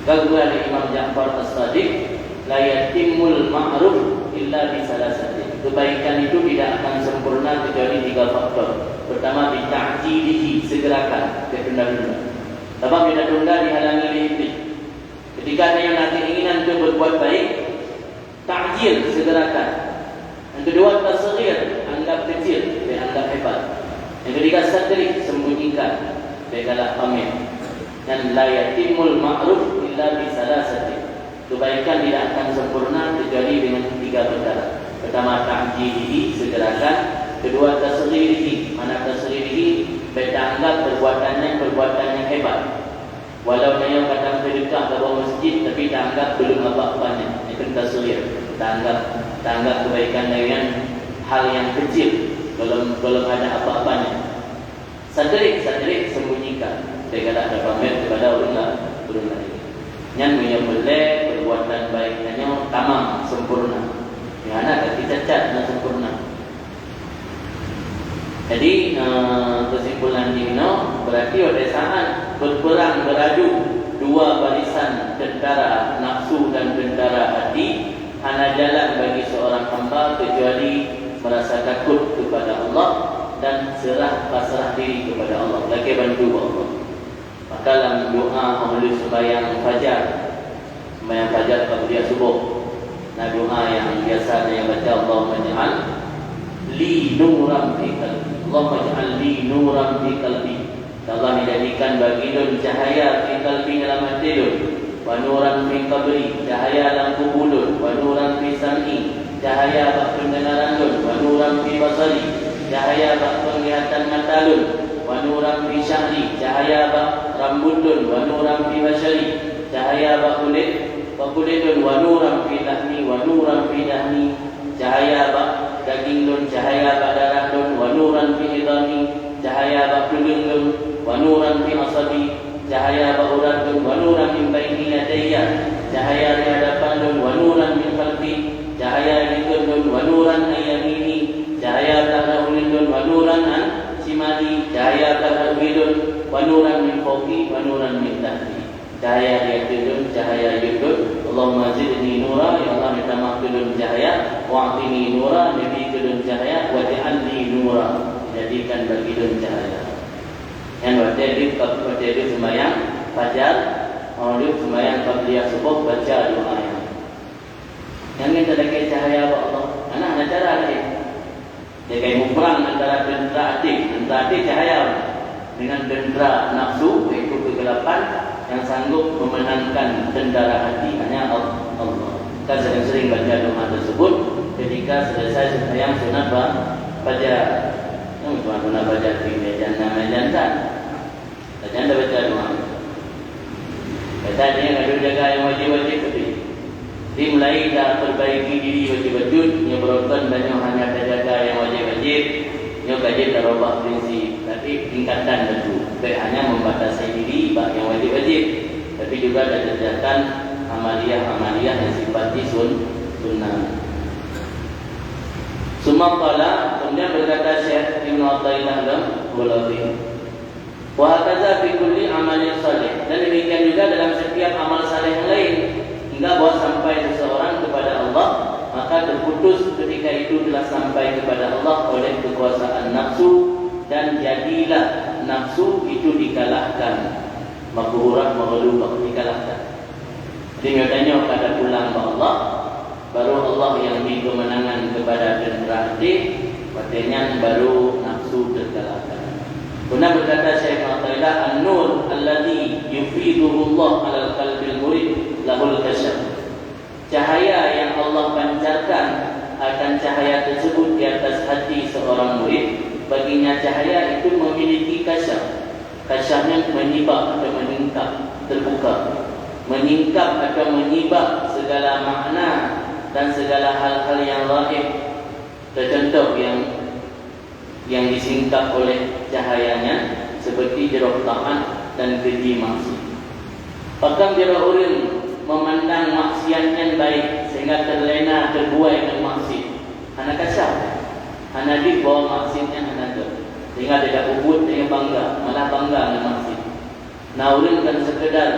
Kedua dari Imam Ja'far As-Sadiq, la yatimul ma'ruf illa bi salasati. Kebaikan itu tidak akan sempurna kecuali tiga faktor. Pertama, bi ta'jilihi, segerakan, ditunda-tunda. Sebab ditunda dihalangi oleh iblis. Ketika dia nanti inginan itu berbuat baik, ta'jil, segerakan. Yang kedua, tasghir, anggap kecil, anggap hebat. Yang ketiga, sadri, sembunyikan, galak pamer. Dan la yatimul ma'ruf illa bi salasati. Kebaikan tidak akan sempurna kecuali dengan 3 perkara. Pertama, ta'jilihi, segerakan. Kedua, tasghirihi. Mana tasghirihi? Kita anggap perbuatan yang hebat. Walau dia kadang sedekah ke bawah masjid, tapi tak anggap belum apa-apanya. Itu tasghir. Tak anggap kebaikan dengan hal yang kecil, belum ada apa-apanya. Sadri, sembunyikan. Saya kata ada pamer kepada orang lain. Yang menyembelih perbuatan baiknya tamam, sempurna. Yang anak kaki cacat dan sempurna. Jadi kesimpulan ini berarti pada saat berperang beradu dua barisan tentara nafsu dan tentara hati, hanya jalan bagi seorang hamba kecuali merasa takut kepada Allah dan pasrah diri kepada Allah. Lagi bantu Allah. Maka dalam doa menulis sembahyang fajar kepada subuh, nah doa yang biasanya baca Allahumma ja'al li nuran fi qalbi, Allahumma ja'al li nuran fi qalbi. Allah menjadikan bagi dun cahaya fi qalbi dalam hati dun, wa nuran fi qabri, cahaya dalam kubur dun, wa nuran fi sam'i, cahaya bak pendengaran dun, wa nuran fi basari, cahaya bak penglihatan mata dun, wa nuran fi syahri, cahaya bak rambut dun, wa nuran fi basyari, cahaya bak kulit dun, wa nuran fi lahmi, wa nuran fi dahmi, cahaya bak daging dun, cahaya bak darah dun, wa nuran fi idami, cahaya bak tulang dun, wa nuran fi asabi, cahaya bak urat dun, wa nuran min baini yadayya, cahaya di hadapan dun, wa nuran min khalfi, cahaya di dun, wa nuran ayyamini, cahaya belakang dun, wa nuran an simali, cahaya belakang dun, wa nuran min fawqi, wa nuran min tahti, cahaya di dun, cahaya di dun. Allahumma zidni nura, ya Allah minta dun cahaya, wa'tini nura, nabi dun cahaya, wa ja'alni nura, jadikan bagi dun cahaya. Yang wajib sembahyang fajar, wajib sembahyang qabliyah subuh, baca doa yang minta lagi cahaya Allah. Anak cara lagi. Dia kayak perang antara tentera hati cahaya dengan tentera nafsu, iaitu kegelapan yang sanggup memenangkan tentara hati hanya Allah. Kita sering-sering baca doa tersebut ketika selesai sembahyang sunat fajar. Sunat fajar di jantan. Jangan baca doa. Kata dia ngadu jaga yang wajib-wajib tapi dia mulai dah perbaiki diri wajib-wajib, dia berotan banyak hanya jaga yang wajib-wajib, dia kaji darabah prinsip, tapi tingkatan tentu. Bukan hanya membatasi diri bab yang wajib-wajib, tapi juga ada kerjakan amaliyah yang sifatnya sunnah. Sumaqala, kemudian berkata Syekh Ibn Athaillah Al-Ghulabi, wa hakaza fi kulli amalin salih, dan demikian juga dalam setiap amal saleh yang lain, hingga bahwa sampai seseorang kepada Allah, maka terputus ketika itu telah sampai kepada Allah oleh kekuasaan nafsu, dan jadilah nafsu itu dikalahkan, maghurah maghlubah, dikalahkan. Jadi nyatanya pada pulang ke Allah, baru Allah yang beri kemenangan kepada tentera hati, artinya baru nafsu terkalahkan. Kemudian berkata Syekh Athaillah, an-nur alladhi yufiduhu Allah 'alal qalbil murid lahul kasyaf. Cahaya yang Allah pancarkan akan cahaya tersebut di atas hati seorang murid, baginya cahaya itu memiliki kasyaf. Kasyafnya menyibak atau menyingkap, terbuka, menyingkap atau menyibak segala makna dan segala hal-hal yang lain. Contoh yang disingkap oleh cahayanya seperti jerah taat dan keji maksiat. Bahkan jerah orang memandang maksiatnya baik sehingga terlena terbuai dengan maksiat. Anak kasyaf, anak dibawa maksiatnya anak tu, sehingga tidak ubud dengan bangga, malah bangga dengan maksiat. Nah, orang kan sekedar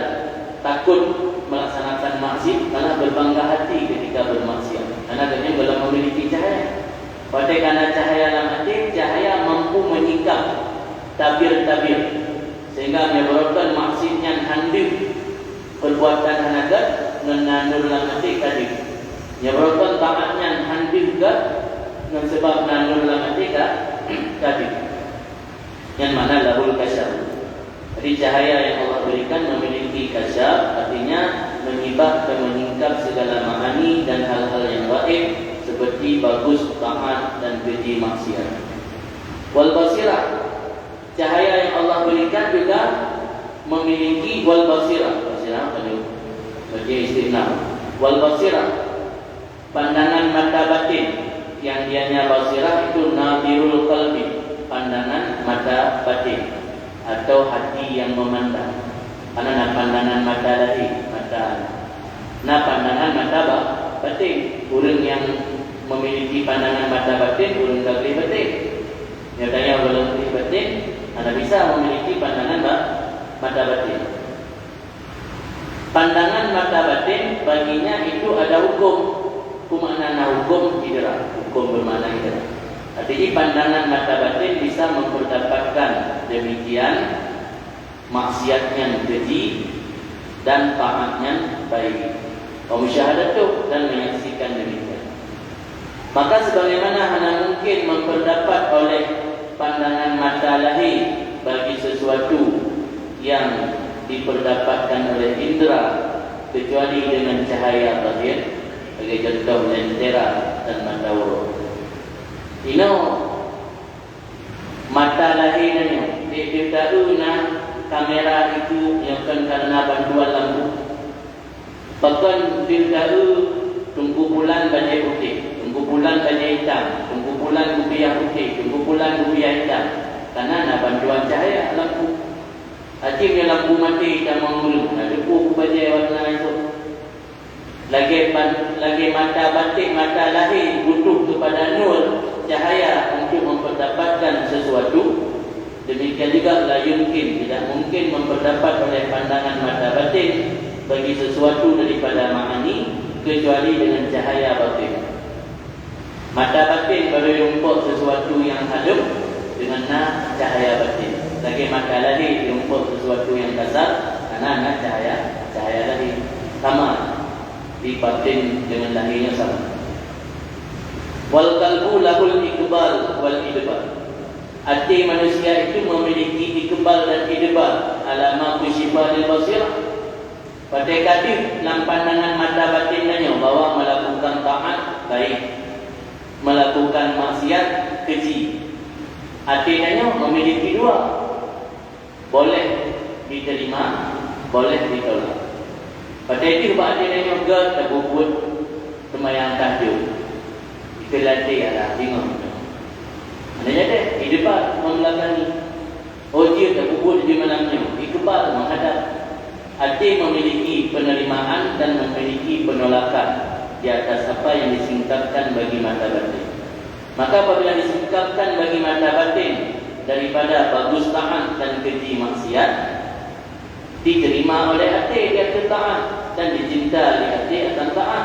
takut melaksanakan maksiat, malah berbangga hati ketika bermaksiat. Karena dia belum memiliki cahaya. Pada karena cahaya dalam hati, cahaya mampu menyingkap tabir-tabir, sehingga menyebabkan maksiatnya handif perbuatan hanagat nanur lamati kadik. Ya berapa taatnya hadir juga dengan sebab nanur lamati kadik. Yang mana lahul kasyaf. Jadi cahaya yang Allah berikan memiliki kasyaf, artinya menyibak dan menyingkap segala ma'ani dan hal-hal yang gaib seperti bagus, taat dan keji maksiat. Wal basirah, cahaya yang Allah berikan juga memiliki wal basirah. Basirah apa itu? Bagi istilah. Wal basirah, pandangan mata batin. Yang dianya basirah itu nadirul qalbi, pandangan mata batin atau hati yang memandang. Karena pandangan mata lahir, pandangan mata batin. Orang yang memiliki pandangan mata batin, orang gagri batin. Nyatanya belum gagri batin, anda bisa memiliki pandangan mata batin. Pandangan mata batin baginya itu ada hukum. Makna hukum idrak, hukum bermakna idrak. Artinya pandangan mata batin bisa memperdapatkan demikian maksiatnya keji dan taatnya baik. Musyahadah dan menyaksikan demikian. Maka sebagaimana hanya mungkin memperdapat oleh pandangan mata lahir bagi sesuatu yang diperdapatkan oleh indera kecuali dengan cahaya batin. Sebagai contoh lentera dan mata urut. Ino mata lahirnya dia tahu kamera itu yang karena bantuan lampu. Bahkan dia tahu tunggu bulan bajai putih, tunggu bulan bajai hitam, tunggu bulan rupiah putih, tunggu bulan rupiah hitam. Karena bantuan cahaya lampu. Akhirnya lampu mati tak mengulung. Ada pun bajai warna itu. Lagi mata batin, mata lahir butuh kepada nur cahaya untuk memperdapatkan sesuatu. Demikian juga la yumkin, tidak mungkin memperdapat oleh pandangan mata batin bagi sesuatu daripada ma'ani kecuali dengan cahaya batin. Mata batin baru jumpa sesuatu yang halup dengan cahaya batin. Lagi mata lahir jumpa sesuatu yang kasar karena cahaya lahir. Sama di batin dengan lahirnya sama. Wal qalbu lahul iqbal wal idbar. Hati manusia itu memiliki iqbal dan idbar. Alama kusyifal basirah. Pada kadir dalam pandangan mata batinnya bahwa melakukan taat baik, melakukan maksiat keji. Hatinya memiliki dua, boleh diterima, boleh ditolak. Pada itu hatinya juga terbubut semayang tahajud. Itu latih adalah bingung. Adanya deh idbar membelakangi. Dia terbubut di malamnya. Iqbal menghadap. Hati memiliki penerimaan dan memiliki penolakan di atas apa yang disingkapkan bagi mata batin. Maka apabila disingkapkan bagi mata batin daripada bagus taat dan keji maksiat, diterima oleh hati dia taat dan dicinta oleh hati akan taat.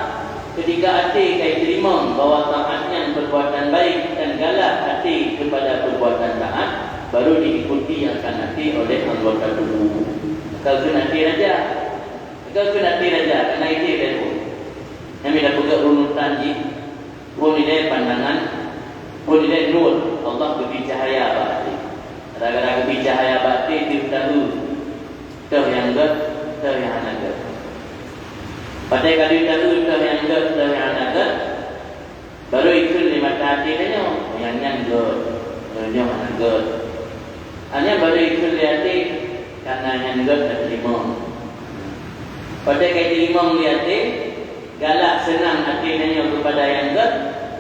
Ketika hati kait terima bahwa taatnya perbuatan baik dan galak hati kepada perbuatan taat, baru diikuti akan hati oleh anggota tubuh. Kau kena hati raja, karena itu dia pun. Yang kita pegang runutan ni, pun dia pandangan, pun dia nur. Allah beri cahaya batin. Kadang-kadang beri cahaya batin dia tahu tahu yang ger, tahu yang anaga. Pada kali tahu tahu yang ger, tahu yang anaga, baru ikut di mata hati dia yang ger, yang anaga. Hanya baru ikut di hati. Karena yang ger tak terima. Pada kait terima melihat galak senang hati nanya kepada yang ger,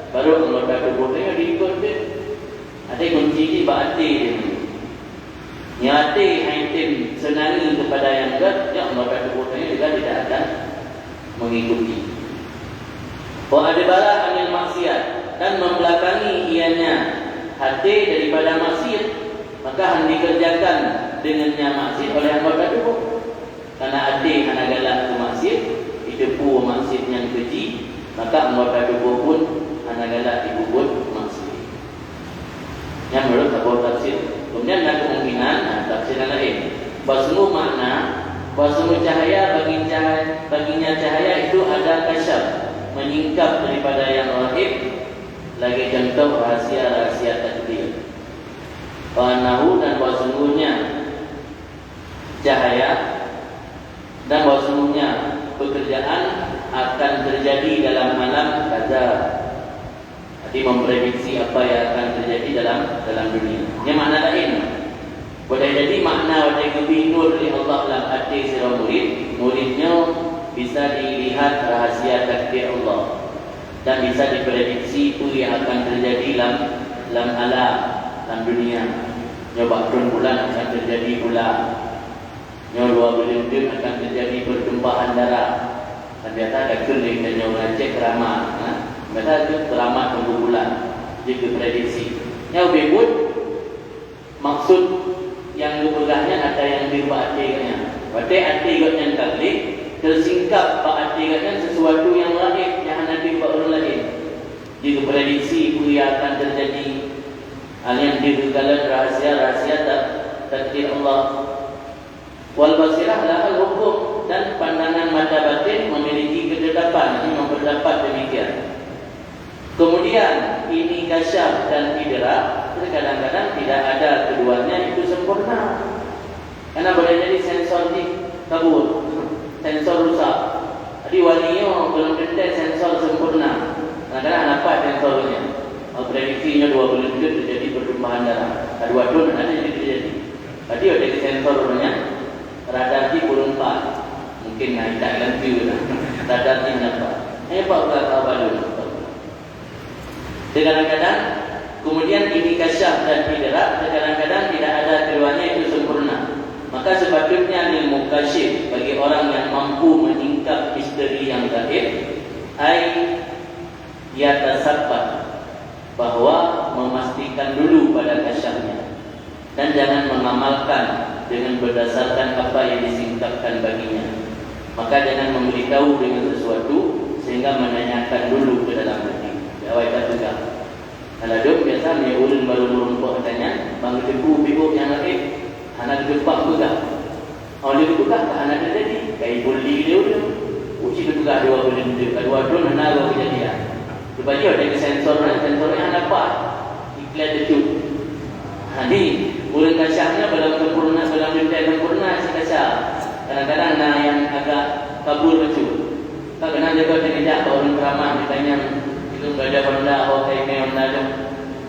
baru anggota tubuhnya diikut dia. Ada kunci di hati dia. Yang hati haitim senangi kepada yang ger, yang anggota tubuhnya juga tidak akan mengikuti. Wa adbara anil maksiat, dan membelakangi ianya hati daripada maksiat, maka hendak dikerjakan dengannya maksiat oleh anggota tubuh. Karena hati hanya galak ke maksiat, itu pun maksiat yang keji, maka anggota tubuh pun hanya galak dibubut maksiat. Yang menurut sebuah tafsir. Kemudian ada kemungkinan tafsir lain. Bahawa semua makna Bahwa baginya cahaya itu ada kasyaf, menyingkap daripada yang gaib. Lagi contoh rahasia-rahasia takdir. Wanahu, dan bahwa sungguhnya cahaya, dan bahwa sungguhnya pekerjaan akan terjadi dalam alam qadar. Jadi memprediksi apa yang akan terjadi dalam dunia. Ini makna lain. Boleh jadi makna wajah kebinur oleh Allah dalam hati seorang muridnya bisa dilihat rahasia takdir Allah dan bisa diprediksi apa yang akan terjadi dalam alam, dalam dunia. Nyoba turun bulan akan terjadi bulan. Nyoba berlindung akan terjadi pertumpahan darah. Dan biasa ada kulit dan nyoba cek keramat. Biasa itu keramat tunggu bulan. Jadi prediksi. Yang bebut maksud yang dipegahnya ada yang dibuat-atnya. Berarti yang kali tersingkap pak-atnya sesuatu yang lain yang nanti orang lain. Jika prediksi apa yang akan terjadi, yang diberikan rahasia-rahasia takdir Allah. Wal basirah lahal hukum, dan pandangan mata batin memiliki ketetapan, ini memperdapat demikian. Kemudian ini kasyaf dan idrak, kadang-kadang tidak ada keduanya itu sempurna. Karena boleh jadi sensor ni kabur, sensor rusak. Jadi walinya belum tentu sensor sempurna. Kadang-kadang nampak sensornya. Prediksinya 2 bulan itu terjadi pertumpahan darah. Dua tahun ada jadi terjadi. Tadi ada sensornya. Radar di burung 4. Mungkin naik tak ganti lah. Radar di nampak. Ini Pak kata balu. Kadang-kadang kemudian ini kasyaf dan idrak, kadang-kadang tidak ada keduanya itu sempurna. Maka sepatutnya ilmu kasyif bagi orang yang mampu menyingkap misteri yang gaib, yatasabbat, bahwa memastikan dulu pada kasyafnya dan jangan mengamalkan dengan berdasarkan apa yang disingkapkan baginya. Maka jangan memberitahu dengan sesuatu sehingga menanyakan dulu ke dalam hati. Awak tak juga. Kalau dok biasa ni ulun baru merumpuk katanya, bang debu bibu yang lagi, anak depak juga. Oleh juga anak terjadi, kayak buli dia udah. Uci juga 2 bulan dia, 2 tahun anak kejadian. Sebab dia ada sensornya anak apa? Iklan itu. Ni ulun kasyafnya belum sempurna, belum detail sempurna si kasyaf. Kadang-kadang yang agak kabur betul. Kadang-kadang juga terkejap orang ramah ditanya. Itu ada benda hotel ni benda tu.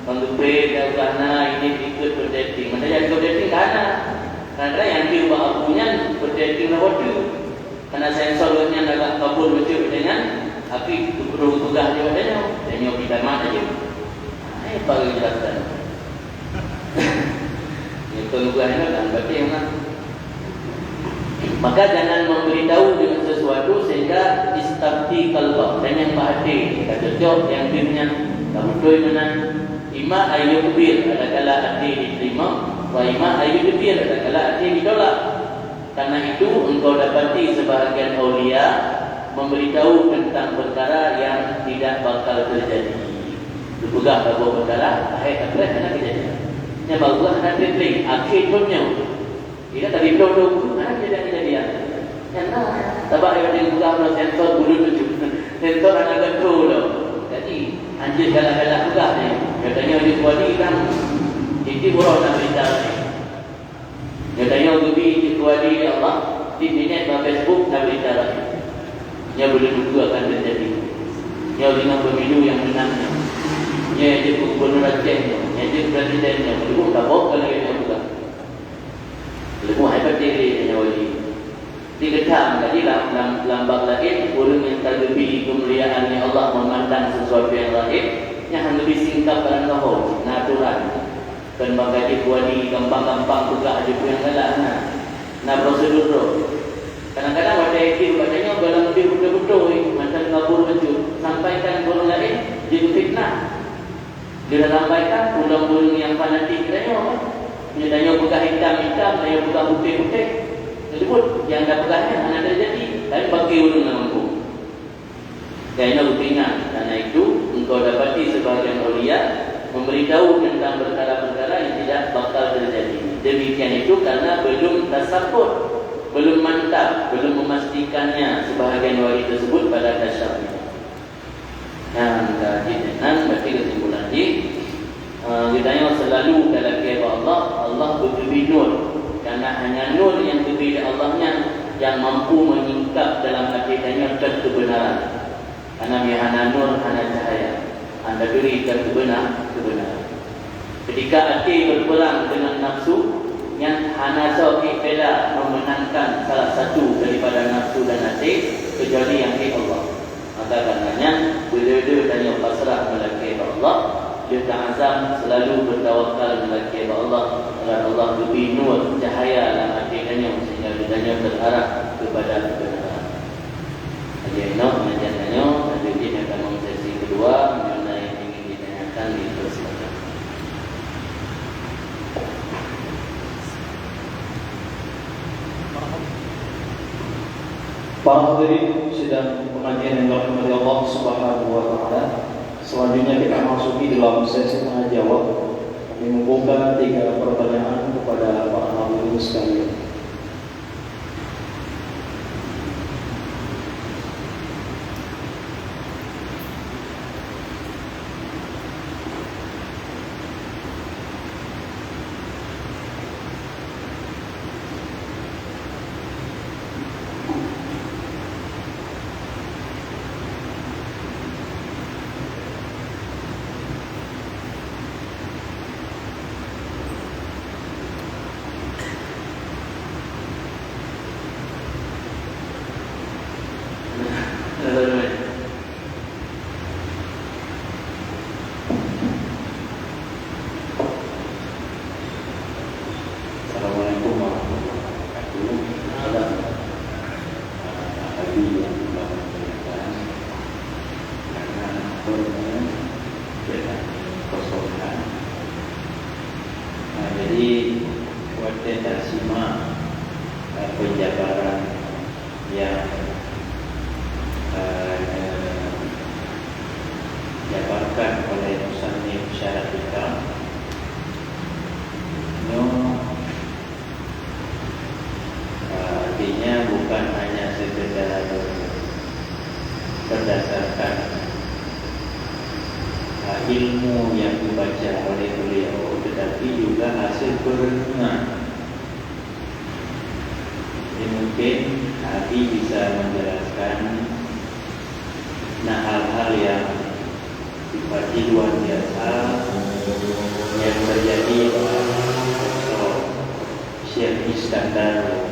Mengupir dan kerana ini ikut berdating. Mana jadi berdating kerana yang dia buat punya berdating waktu. Karena sensornya agak kabur betul dengan api perlu tugas dia padanya. Dan yang kita mana je. Ini bagi jelaskan. Itu tugasnya kan berarti yang mana. Maka jangan memberitahu dengan sesuatu sehingga istabti qalbah, dan yang hati kita cocok yang dirinya kamu doi mana ima ayyubir, ada kala hati diterima, wa ima ayyubir, ada kala hati ditolak. Karena itu engkau dapati sebahagian aulia memberitahu tentang perkara yang tidak bakal terjadi. Dipegah bahawa perkara akhir akan kejadian. Yang bagus nanti trik akhir punya. Ia tadi produk mana kejadian. Yang tabak yang buka sensor bulu tu. Sensor ada control. Jadi anjir galak-galak juga ni. Katanya dia buat ni kan. Jadi orang nak berita ni. Katanya ubi di kuali Allah di minit di Facebook nak berita lagi. Yang boleh tentu akan terjadi. Yang dengan pemilu yang menangnya. Yang jadi gubernur Acehnya, yang jadi presidennya. Boleh tak bawa kalau yang buka. Lebih hebat diri yang wali. Diketahui tadi lambang lain, orang yang terlebih kemuliaan yang Allah memandang sesuatu yang lain, yang lebih singkap dan kahau, natural. Dan bagi wali gampang-gampang juga ada yang galak. Nah prosedur tu. Kadang-kadang ada itu katanya dalam lebih betul-betul macam ngabur betul. Sampaikan orang lain jadi fitnah. Dia sampaikan ulang-ulang yang fanatik katanya. Dia tanya buka hitam-hitam, tanya buka putih-putih. Tersebut yang dah pegahnya anak terjadi. Tapi bagi ulun nak mampu. Kerana ingat, karena itu engkau dapati sebahagian aulia memberitahu tentang perkara-perkara yang tidak bakal terjadi. Demikian itu karena belum tasabur, belum mantap, belum memastikannya sebahagian wali tersebut pada tasyabbuh. Nah, berarti kesimpulan kita selalu dalam kehebatan Allah, Allah berlebih nur. Karena hanya nur yang berbeza Allahnya yang mampu menyingkap dalam akidahnya kebenaran. Karena hanya nur, hanya cahaya. Anda beri kebenaran. Ketika hati berperang dengan nafsu, yang hanya sahih beda memenangkan salah satu daripada nafsu dan hati, kecuali yang Allah. Maka karenanya bila-bila tanya pasrah melaki Allah, dia azam selalu bertawakal melaki Allah. Agar Allah lebih nur cahaya dalam hatinya sehingga dia berharap kepada kebenaran. Jadi pengajiannya nanti kita akan sesi kedua mengenai yang ingin ditanyakan di persilakan. Para hadirin sidang pengajian yang dirahmati Allah Subhanahu wa taala. Selanjutnya kita masuki dalam sesi tanya jawab. Kami membuka 3 pertanyaan kepada para hadirin sekalian. Assalamualaikum warahmatullahi wabarakatuh. Tadi yang telah menyampaikan karena korban dengan kosongan. Jadi waktu dan simak penjabaran yang dijabarkan oleh musannif syarah kita. Artinya bukan hanya sekedar berdasarkan ilmu yang dibaca oleh beliau, tetapi juga hasil perenungan. Jadi mungkin Abi bisa menjelaskan hal-hal yang sifatnya luar biasa yang terjadi pada Syekh Iskandar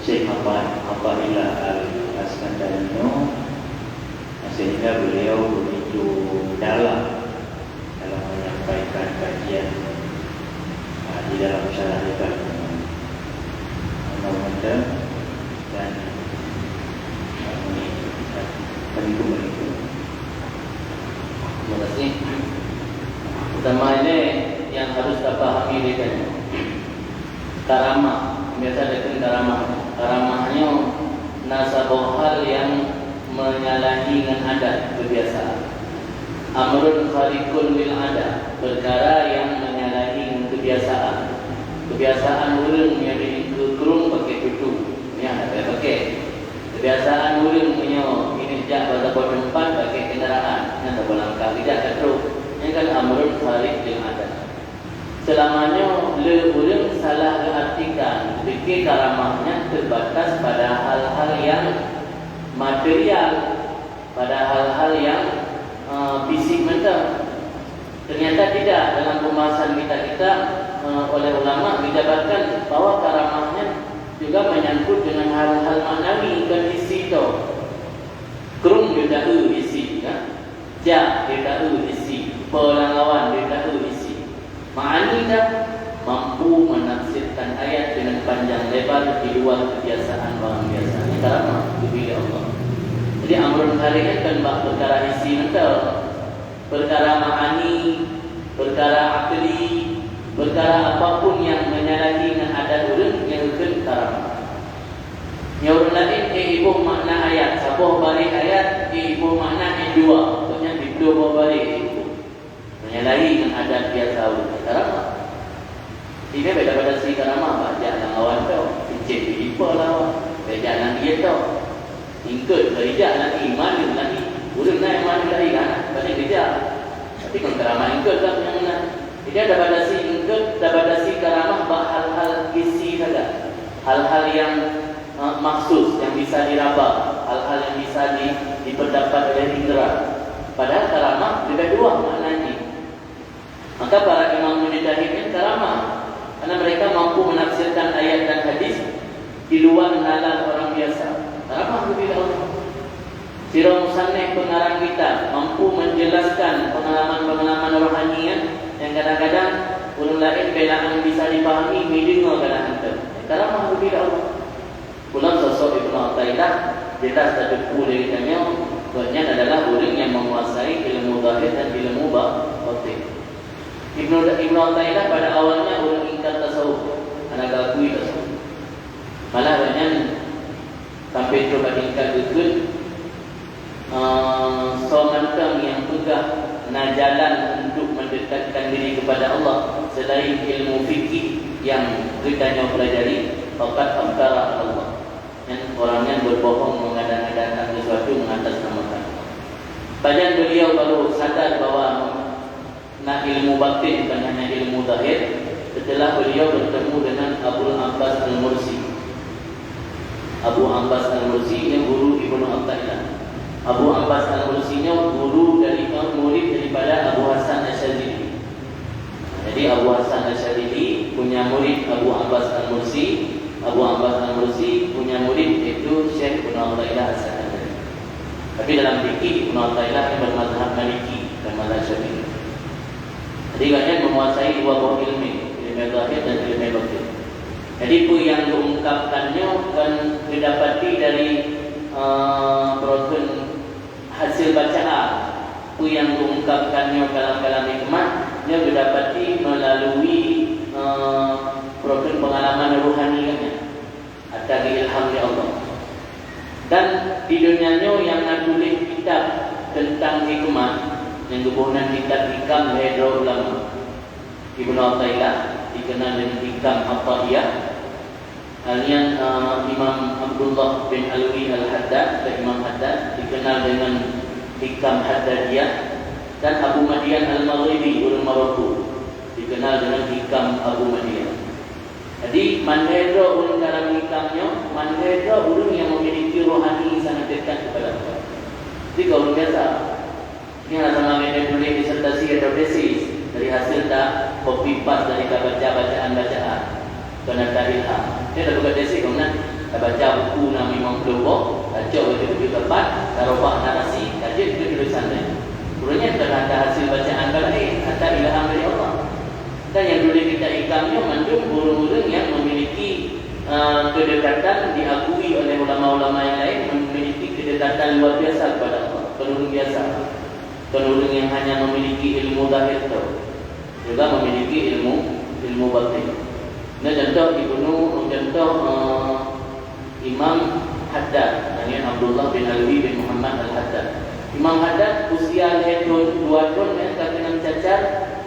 Syekh Athaillah Al-Askandarino, sehingga beliau begitu dalam menyampaikan kajian di dalam syarah Al-Mu'min dan Assalamualaikum. Terima kasih. Pertama ini yang harus kita pahami dengan karamah. Biasa dengan karamahnya nasabah hal yang menyalahi dengan adat kebiasaan. Amrun khariqun bil adat, perkara yang menyalahi dengan kebiasaan. Kebiasaan orang yang kerung pakai tutu, yang ada pakai. Kebiasaan orang punya ini jak pada tempat pakai kendaraan, yang tak berlangkah tidak terus. Ini kan amrun khariq bil adat. Selamanya orang salah artikan fikir karamahnya terbatas pada hal-hal yang material, pada hal-hal yang fisik mental. Ternyata tidak. Dalam pembahasan kita oleh ulama dijabarkan bahwa karamahnya juga menyangkut dengan hal-hal maknawi dan isi itu. Kerung dia tahu isi, ja dia tahu isi, perlawan dia tahu isi. Ma'ani dah mampu menafsirkan ayat dengan panjang lebar di luar kebiasaan orang biasa. Ini karamah diberi Allah. Jadi amrun khariq kan perkara isi mental, perkara ma'ani, perkara akli, perkara apapun yang menyalahi dengan adat orang yang bukan karamah. Yang orang lain ibu makna ayat, sabuh balik ayat, ibu makna dua, maksudnya dua balik ibu. Menyalahi dengan adat biasa orang karamah. Ini beda pada si karamah baca yang awal tu. masjid dipa lah. Jalan dia tau. Ingkut kerja lagi, mana lagi. Urang naik mana lagi kan? Pasal kerja. Tapi kan keramah ingkut lah yang mana. Jadi ada badasi ingkut, ada badasi karamah hal-hal isi saja. Hal-hal yang maksus, yang bisa diraba, hal-hal yang bisa diperdapat oleh indera. Padahal karamah juga dua maknanya. Maka para imam mujtahid karamah karena mereka mampu menafsirkan ayat dan hadis di luar nalar orang biasa. Karamah kepada Allah. Sirah Musannif pengarang kita mampu menjelaskan pengalaman-pengalaman rohanian yang kadang-kadang ulun lain belaan bisa dipahami mendengar kadang-kadang. Karamah kepada Allah. Pulang sosok Ibnu Athaillah jelas tak boleh ditanya. Buatnya adalah orang yang menguasai ilmu zahir dan ilmu batin. Ibnu Athaillah pada awalnya orang ingkar tasawuf, anak akui tasawuf. Malah banyak sampai coba ingkar betul. Semacam yang pegah najalan untuk mendekatkan diri kepada Allah selain ilmu fikih yang kita pelajari, fakat amkara Allah. Dan orangnya berbohong mengada-ngadakan sesuatu mengatasnamakan. Badan beliau baru sadar bahawa nak ilmu batin bukan hanya ilmu zahir setelah beliau bertemu dengan Abu Abbas Al-Mursi. Abu Abbas Al-Mursi yang guru Ibnu Athaillah. Abu Abbas Al-Mursi nya guru dari murid daripada Abu Hasan Asy'adzili. Jadi Abu Hasan Asy'adzili punya murid Abu Abbas Al-Mursi. Abu Abbas Al-Mursi punya murid iaitu Syekh Ibnu Athaillah As-Sakandari. Tapi dalam fikih Ibnu Athaillah yang bermazhab Maliki dan mazhab Syafi'i. Jadi banyak menguasai dua buah ilmu zahir dan ilmu batin. Jadi apa yang diungkapkannya kan didapati dari proses hasil bacaan. Apa yang diungkapkannya kalam-kalam hikmah dia didapati melalui proses pengalaman rohaninya atau ilham dari Allah. Dan di dunianya yang menulis kitab tentang hikmah yang kebunan kitab hikam Hedra Ulama Ibnu Athaillah dikenal dengan hikam Athaiyah. Alian Imam Abdullah bin Alwi Al-Haddad dan Imam Haddad dikenal dengan hikam Haddadiyah. Dan Abu Madian Al-Maghribi orang Maroko dikenal dengan hikam Abu Madian. Jadi mandedra orang dalam hikamnya, mandedra orang yang memiliki rohani sangat dekat kepada Allah. Jadi kalau biasa ini adalah mandedra tulis disertasi atau tesis dari hasil tak copy paste dari bacaan kena ilham. Dia dah buka tesis kemudian dah baca buku nama Imam Kelompok, baca betul-betul tepat, darabah narasi, kaji itu tulisan lain. Sebenarnya telah ada hasil bacaan lain, ada ilham dari Allah. Dan yang boleh kita ikamnya mandum guru-guru yang memiliki kedekatan diakui oleh ulama-ulama yang lain, memiliki kedekatan luar biasa kepada Allah, penurun biasa. Penurun yang hanya memiliki ilmu zahir juga memiliki ilmu batin. Nah, contoh Imam Haddad, ini Abdullah bin Alwi bin Muhammad Al-Haddad. Imam Haddad usia dia 2 tahun yang terkena cacat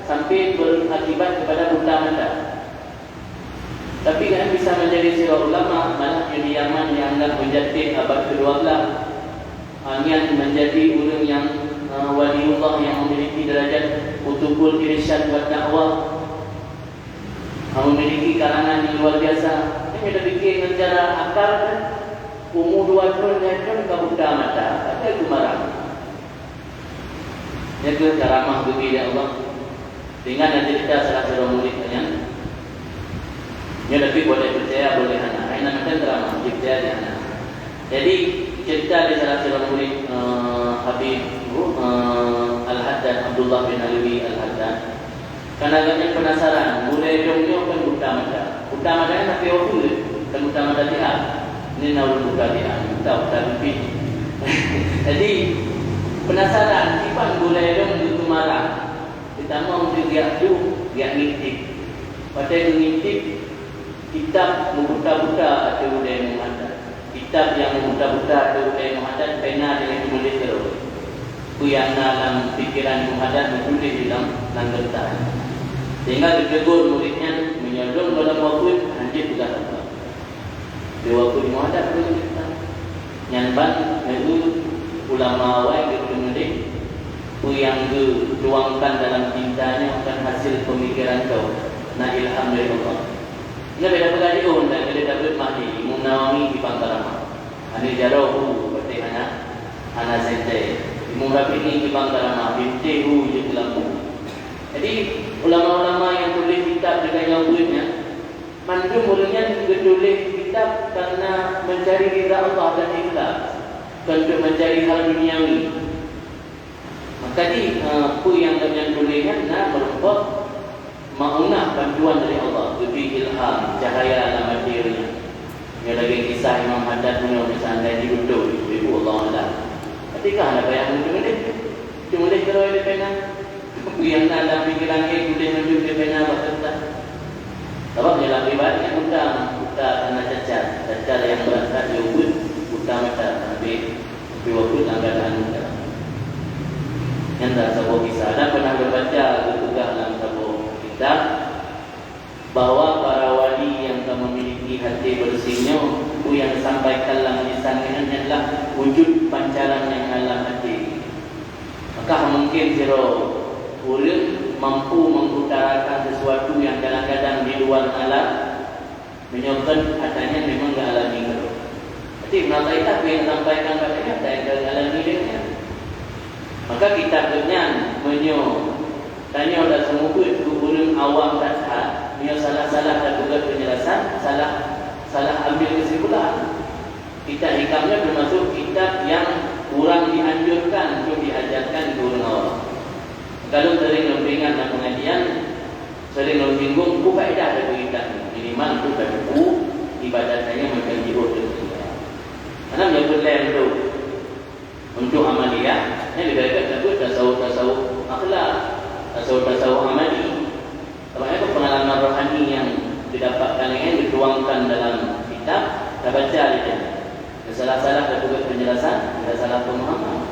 sampai berakibat kepada buta mata. Tapi kan bisa menjadi seorang ulama, malah di Yaman dianggap menjadi abad ke-12. Hanya menjadi orang yang waliullah yang memiliki derajat kutubul irsyad wa dakwah, memiliki karangan yang luar biasa. Ini sudah bikin secara akar kan, umur 2 tahun kan buta mata, ada kumarang. Itu karamah bagi Allah. Dengan nanti kita salah seorang muridnya. Ya tapi boleh percaya boleh anak. Aina macam karamah percaya dia anak. Jadi cerita di salah seorang murid Habib Al-Haddad Abdullah bin Alwi Al-Haddad. Karena agaknya penasaran, mulai dongnya kan buta mata. Buta mata kan tapi waktu kan buta mata dia. Ini naul buta dia, buta lebih. Jadi penasaran, siapa boleh dong itu marah. Ditambah untuk dia ngintip. Pada ngintip kitab membuta-buta atau budaya Muhammad. Kitab yang membuta-buta atau budaya Muhammad pena dengan tulis terus. Itu yang dalam pikiran Muhammad menulis di dalam kertas. Sehingga ditegur muridnya menyodong dalam waktu hancur juga. Dua puluh ada pun kita nyanban itu ulama awal ke kemudian yang dituangkan dalam cintanya akan hasil pemikiran kau. Nah ilham dari Allah. Ini beda pegadiun dan beda dapat mahdi Imam Nawawi di Pangkarama. Ani jauh berarti anak sente. Imam Rafi'i di Pangkarama binti je kelamu. Jadi ulama-ulama yang tulis kitab dengan yang duitnya, mandu mulanya tulis kitab karena mencari ridha Allah dan ikhlas, untuk mencari hal duniawi. Jadi apa yang kalian tuliskan berupa maunah bantuan dari Allah, lebih ilham, cahaya dalam dirinya. Yang lagi kisah Imam Haddad punya misalnya di duduk ibu Allah Allah. Ketika ada bayang cuma dia kalau ada pena, apa yang dalam pikiran dia tulis dia pena berkata. Sebab dalam pribadi kita karena cacat yang berasal dari ubud, kita macam tapi waktu anggaran kita. Yang tak sebuah kisah dan pernah berbaca juga dalam sebuah kitab bahawa para wali yang tak memiliki hati bersihnya itu yang disampaikan dalam lisannya adalah wujud pancaran yang dalam hati. Maka mungkin siro ulil mampu mengutarakan sesuatu yang kadang-kadang di luar alam menyebabkan adanya memang tidak alami itu. Jadi menurut apa yang disampaikan katanya tidak alami dia. Maka kita kenyan tanya dah semua itu ulun awam kata dia salah-salah dan juga penjelasan salah ambil kesimpulan. Kitab hikamnya termasuk kitab yang kurang dianjurkan untuk diajarkan ke orang awam. Kalau sering memberikan dan pengajian, sering menyinggung faedah dari kitab minimal itu dari buku ibadahnya macam jiwa itu. Karena dia berlain untuk amaliyah, yang diberikan itu tasawuf akhlak, tasawuf amali. Sebabnya itu pengalaman rohani yang didapatkan yang dituangkan dalam kitab, kita baca dia. Salah-salah dan juga penjelasan, ada salah pemahaman.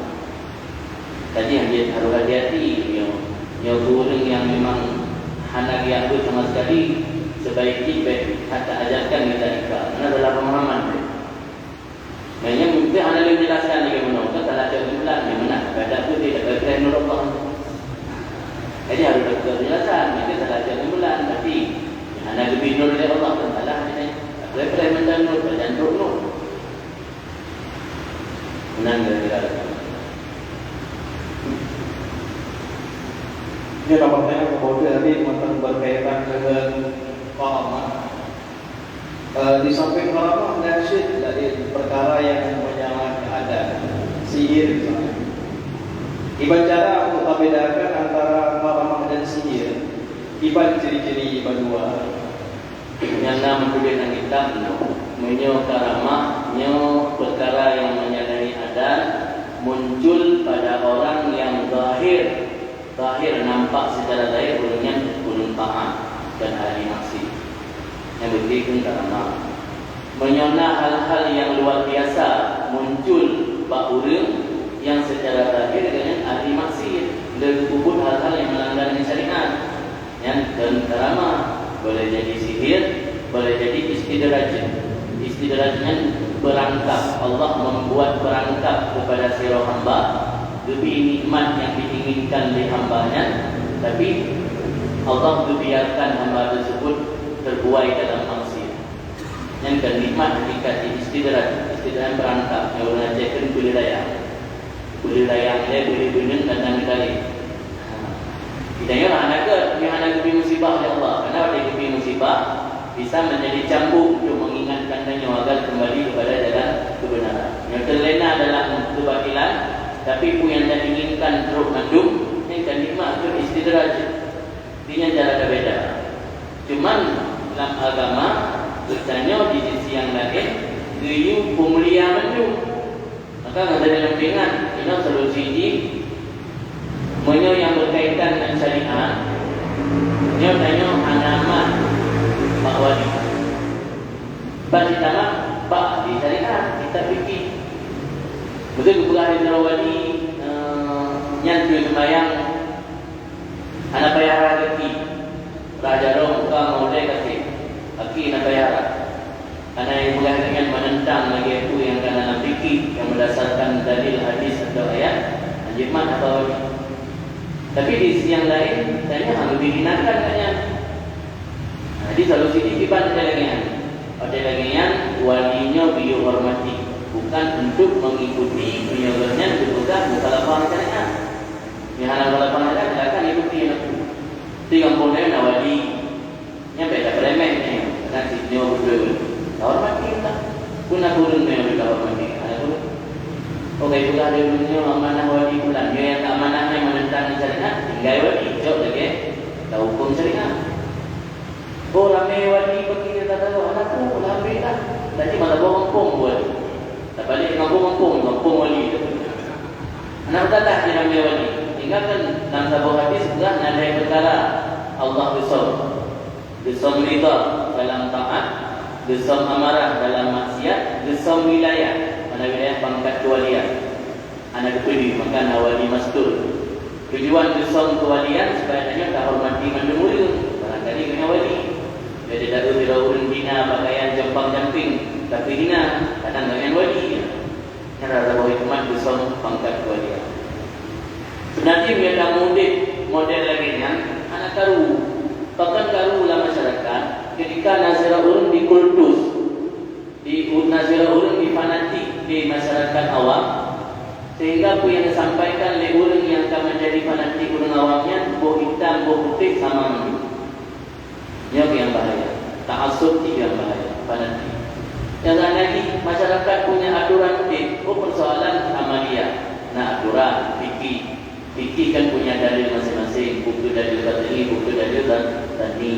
Tadi yang dia harus hati-hati, yang orang yang memang hendak diambil sama sekali sebaiknya kata ajarkan kita ikhlas. Karena adalah pemahaman dia. Maknanya mungkin anda boleh menjelaskan lagi menurut salah satu bulan yang mana pada itu tidak berkait menurut Allah. Jadi harus ada penjelasan. Mungkin salah satu bulan tapi anda lebih nur dari Allah dan salah ini. Berkait menurut dan nur. Menang dari Allah. Ini tampaknya kemudian tadi tentang berkaitan dengan pahaman. Di samping pahaman nasyid dari perkara yang menyalahi adat, sihir misalnya. Iban cara untuk membedakan antara pahaman dan sihir. Iban ciri-ciri iban dua. Yang nama tulisan kita menyo karamah, menyo perkara yang menyalahi adat muncul pada orang yang zahir nampak secara zahir ulun paham dan ahli maksi. Yang begitu karamah. Menyona hal-hal yang luar biasa muncul bak urang yang secara zahir dengan ahli maksi. Lekubut hal-hal yang melanggar syariat. Yang dan karamah boleh jadi sihir, boleh jadi istidraj. Istidrajnya berangkap. Allah membuat berangkap kepada sirah hamba lebih nikmat yang diinginkan oleh hambanya, tapi Allah membiarkan hamba tersebut terbuai dalam maksiat. Yang kenikmat ketika istidraj berangkap. Yang orang cekkan boleh layak dia boleh benar dan kali. Kita yang anak lebih musibah oleh Allah. Karena ada lebih musibah bisa menjadi cambuk untuk mengingatkan dan agar kembali kepada jalan kebenaran. Yang terlena dalam kebatilan, tapi pun yang tak inginkan teruk mandum, yang kan nikmat itu istidraj. Dia cara berbeza. Cuman dalam agama, bertanya di sisi yang lain, dia pemulia mandum. Maka ada dalam dengan ini solusi ini, menyo yang berkaitan dengan syariat. Dia tanya alamat Pak Wali. Bagi nama Pak di syariat kita fikir. Betul bukan hari Wali nyantui sembahyang anak bayar kaki Raja Rom muka mau dia kasih kaki nak bayar karena yang bukan dengan menentang lagi itu yang dalam fikih yang berdasarkan dalil hadis atau ayat jimat atau wali. Tapi di sisi yang lain tanya harus dihinakan katanya. Jadi solusi dikibat ada lagi yang walinya beliau hormati, bukan untuk mengikuti penyelenggaranya bukan mukhalafah syariat. Yang halang mukhalafah syariat silakan ikuti aku. Tiga komponen wali nya beda remehnya nanti dia betul hormati kita guna kurun yang dihormati ada kurun. Oke pula ada dunia amanah wali pula dia yang tak amanahnya menentang syariat tinggal wali jauh lagi tahu hukum syariat. Oh ramai wali pergi dia tak tahu anakku ramai lah tadi malah bawa kampung wali tak balik kampung wali anak tak dia ramai wali tinggalkan dalam sebuah hadis juga ada perkara Allah Gesam rida dalam taat, gesam amarah dalam maksiat, gesam wilayah. Mana wilayah pangkat kewalian. Anak kepedi maka wali mastur. Tujuan gesam kewalian supaya hanya tak hormati mandemuri. Barangkali kena wali. Jadi daru dirauun dina pakaian jempang-jamping tapi dina kadang dengan wali. Cara bawa hikmat gesam pangkat kewalian. Sebenarnya dia ada model lagi yang anak karu. Bahkan karulah masyarakat ketika nazirah urun dikultus, nazirah urun difanatik di masyarakat awam, sehingga apa yang disampaikan oleh urun yang akan menjadi fanatik urun awamnya, boh hitam, boh putih sama dengan ini yang bahaya. Ta'assub yang bahaya, fanatik. Yang lagi masyarakat punya aturan persoalan amalia, nah aturan fikih. Fikih kan punya dalil masing-masing, buku dalil batini, buku dalil tani.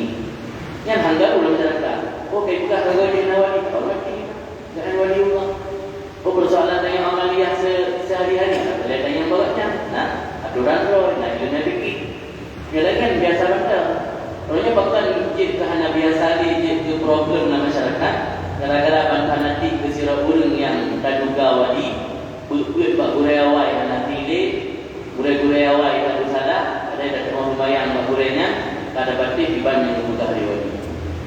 Yang hangga ulang masyarakat. Oh, kayak bukan hangga di nawali, hormati, jangan wali Allah. Oh, persoalan tanya amaliyah sehari-hari, boleh tanya baliknya. Nah, aturan roh, nah ilmu fikih. Yang lain kan biasa banget. Rohnya bahkan jid kerana biasa jid ke problem dalam masyarakat. Gara-gara fanatik kesirah urang yang taduga wali, buat bak urayawai anak pilih. Gure-gure awal itu salah, ada yang tak mau bayang gurenya, ada batik diban yang membuka hari wali.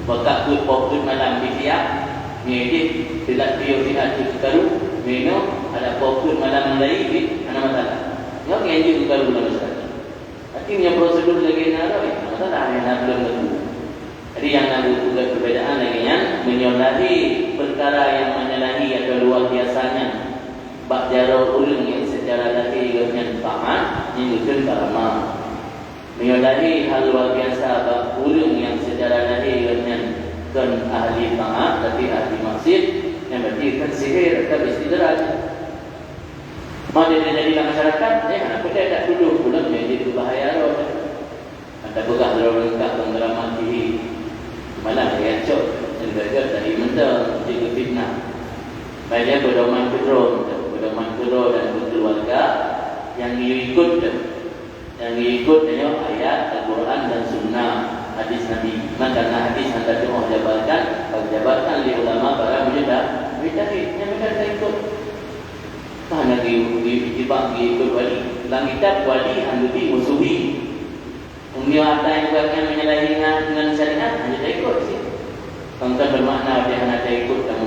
Bakak put malam di siap, ngedit, tidak biar di karu, meno, ada put malam lain di mana masalah. Yang ngedit karu dalam masyarakat. Artinya prosedur lagi nara, masalah yang belum tentu. Jadi yang ada juga perbedaan lagi yang menyalahi perkara yang menyalahi atau luar biasanya. Bak jarau ulung yang secara lahir dengan taat menunjukkan karama. Menyalahi hal luar biasa bak ulung yang secara lahir dengan ahli taat tapi ahli maksiat yang berarti kan sihir atau istidraj. Mau jadi dalam masyarakat, anak kita tak duduk pulang jadi bahaya roh. Ada begah roh lengkap penggeraman diri. Malah dia cok dan gagal dari mental jadi fitnah. Baiknya berdoman kedron dan keluarga yang ikut dengan ayat Al-Quran dan Sunnah hadis Nabi. Karena hadis yang tadi mau jabarkan oleh ulama para mujahid yang mereka ikut. Hanya ikut wali. Dalam kitab wali handuti musuhi. Umumnya ada yang buatnya menyalahi dengan syariat hanya ikut sih. Tentang bermakna dia hanya ikut dan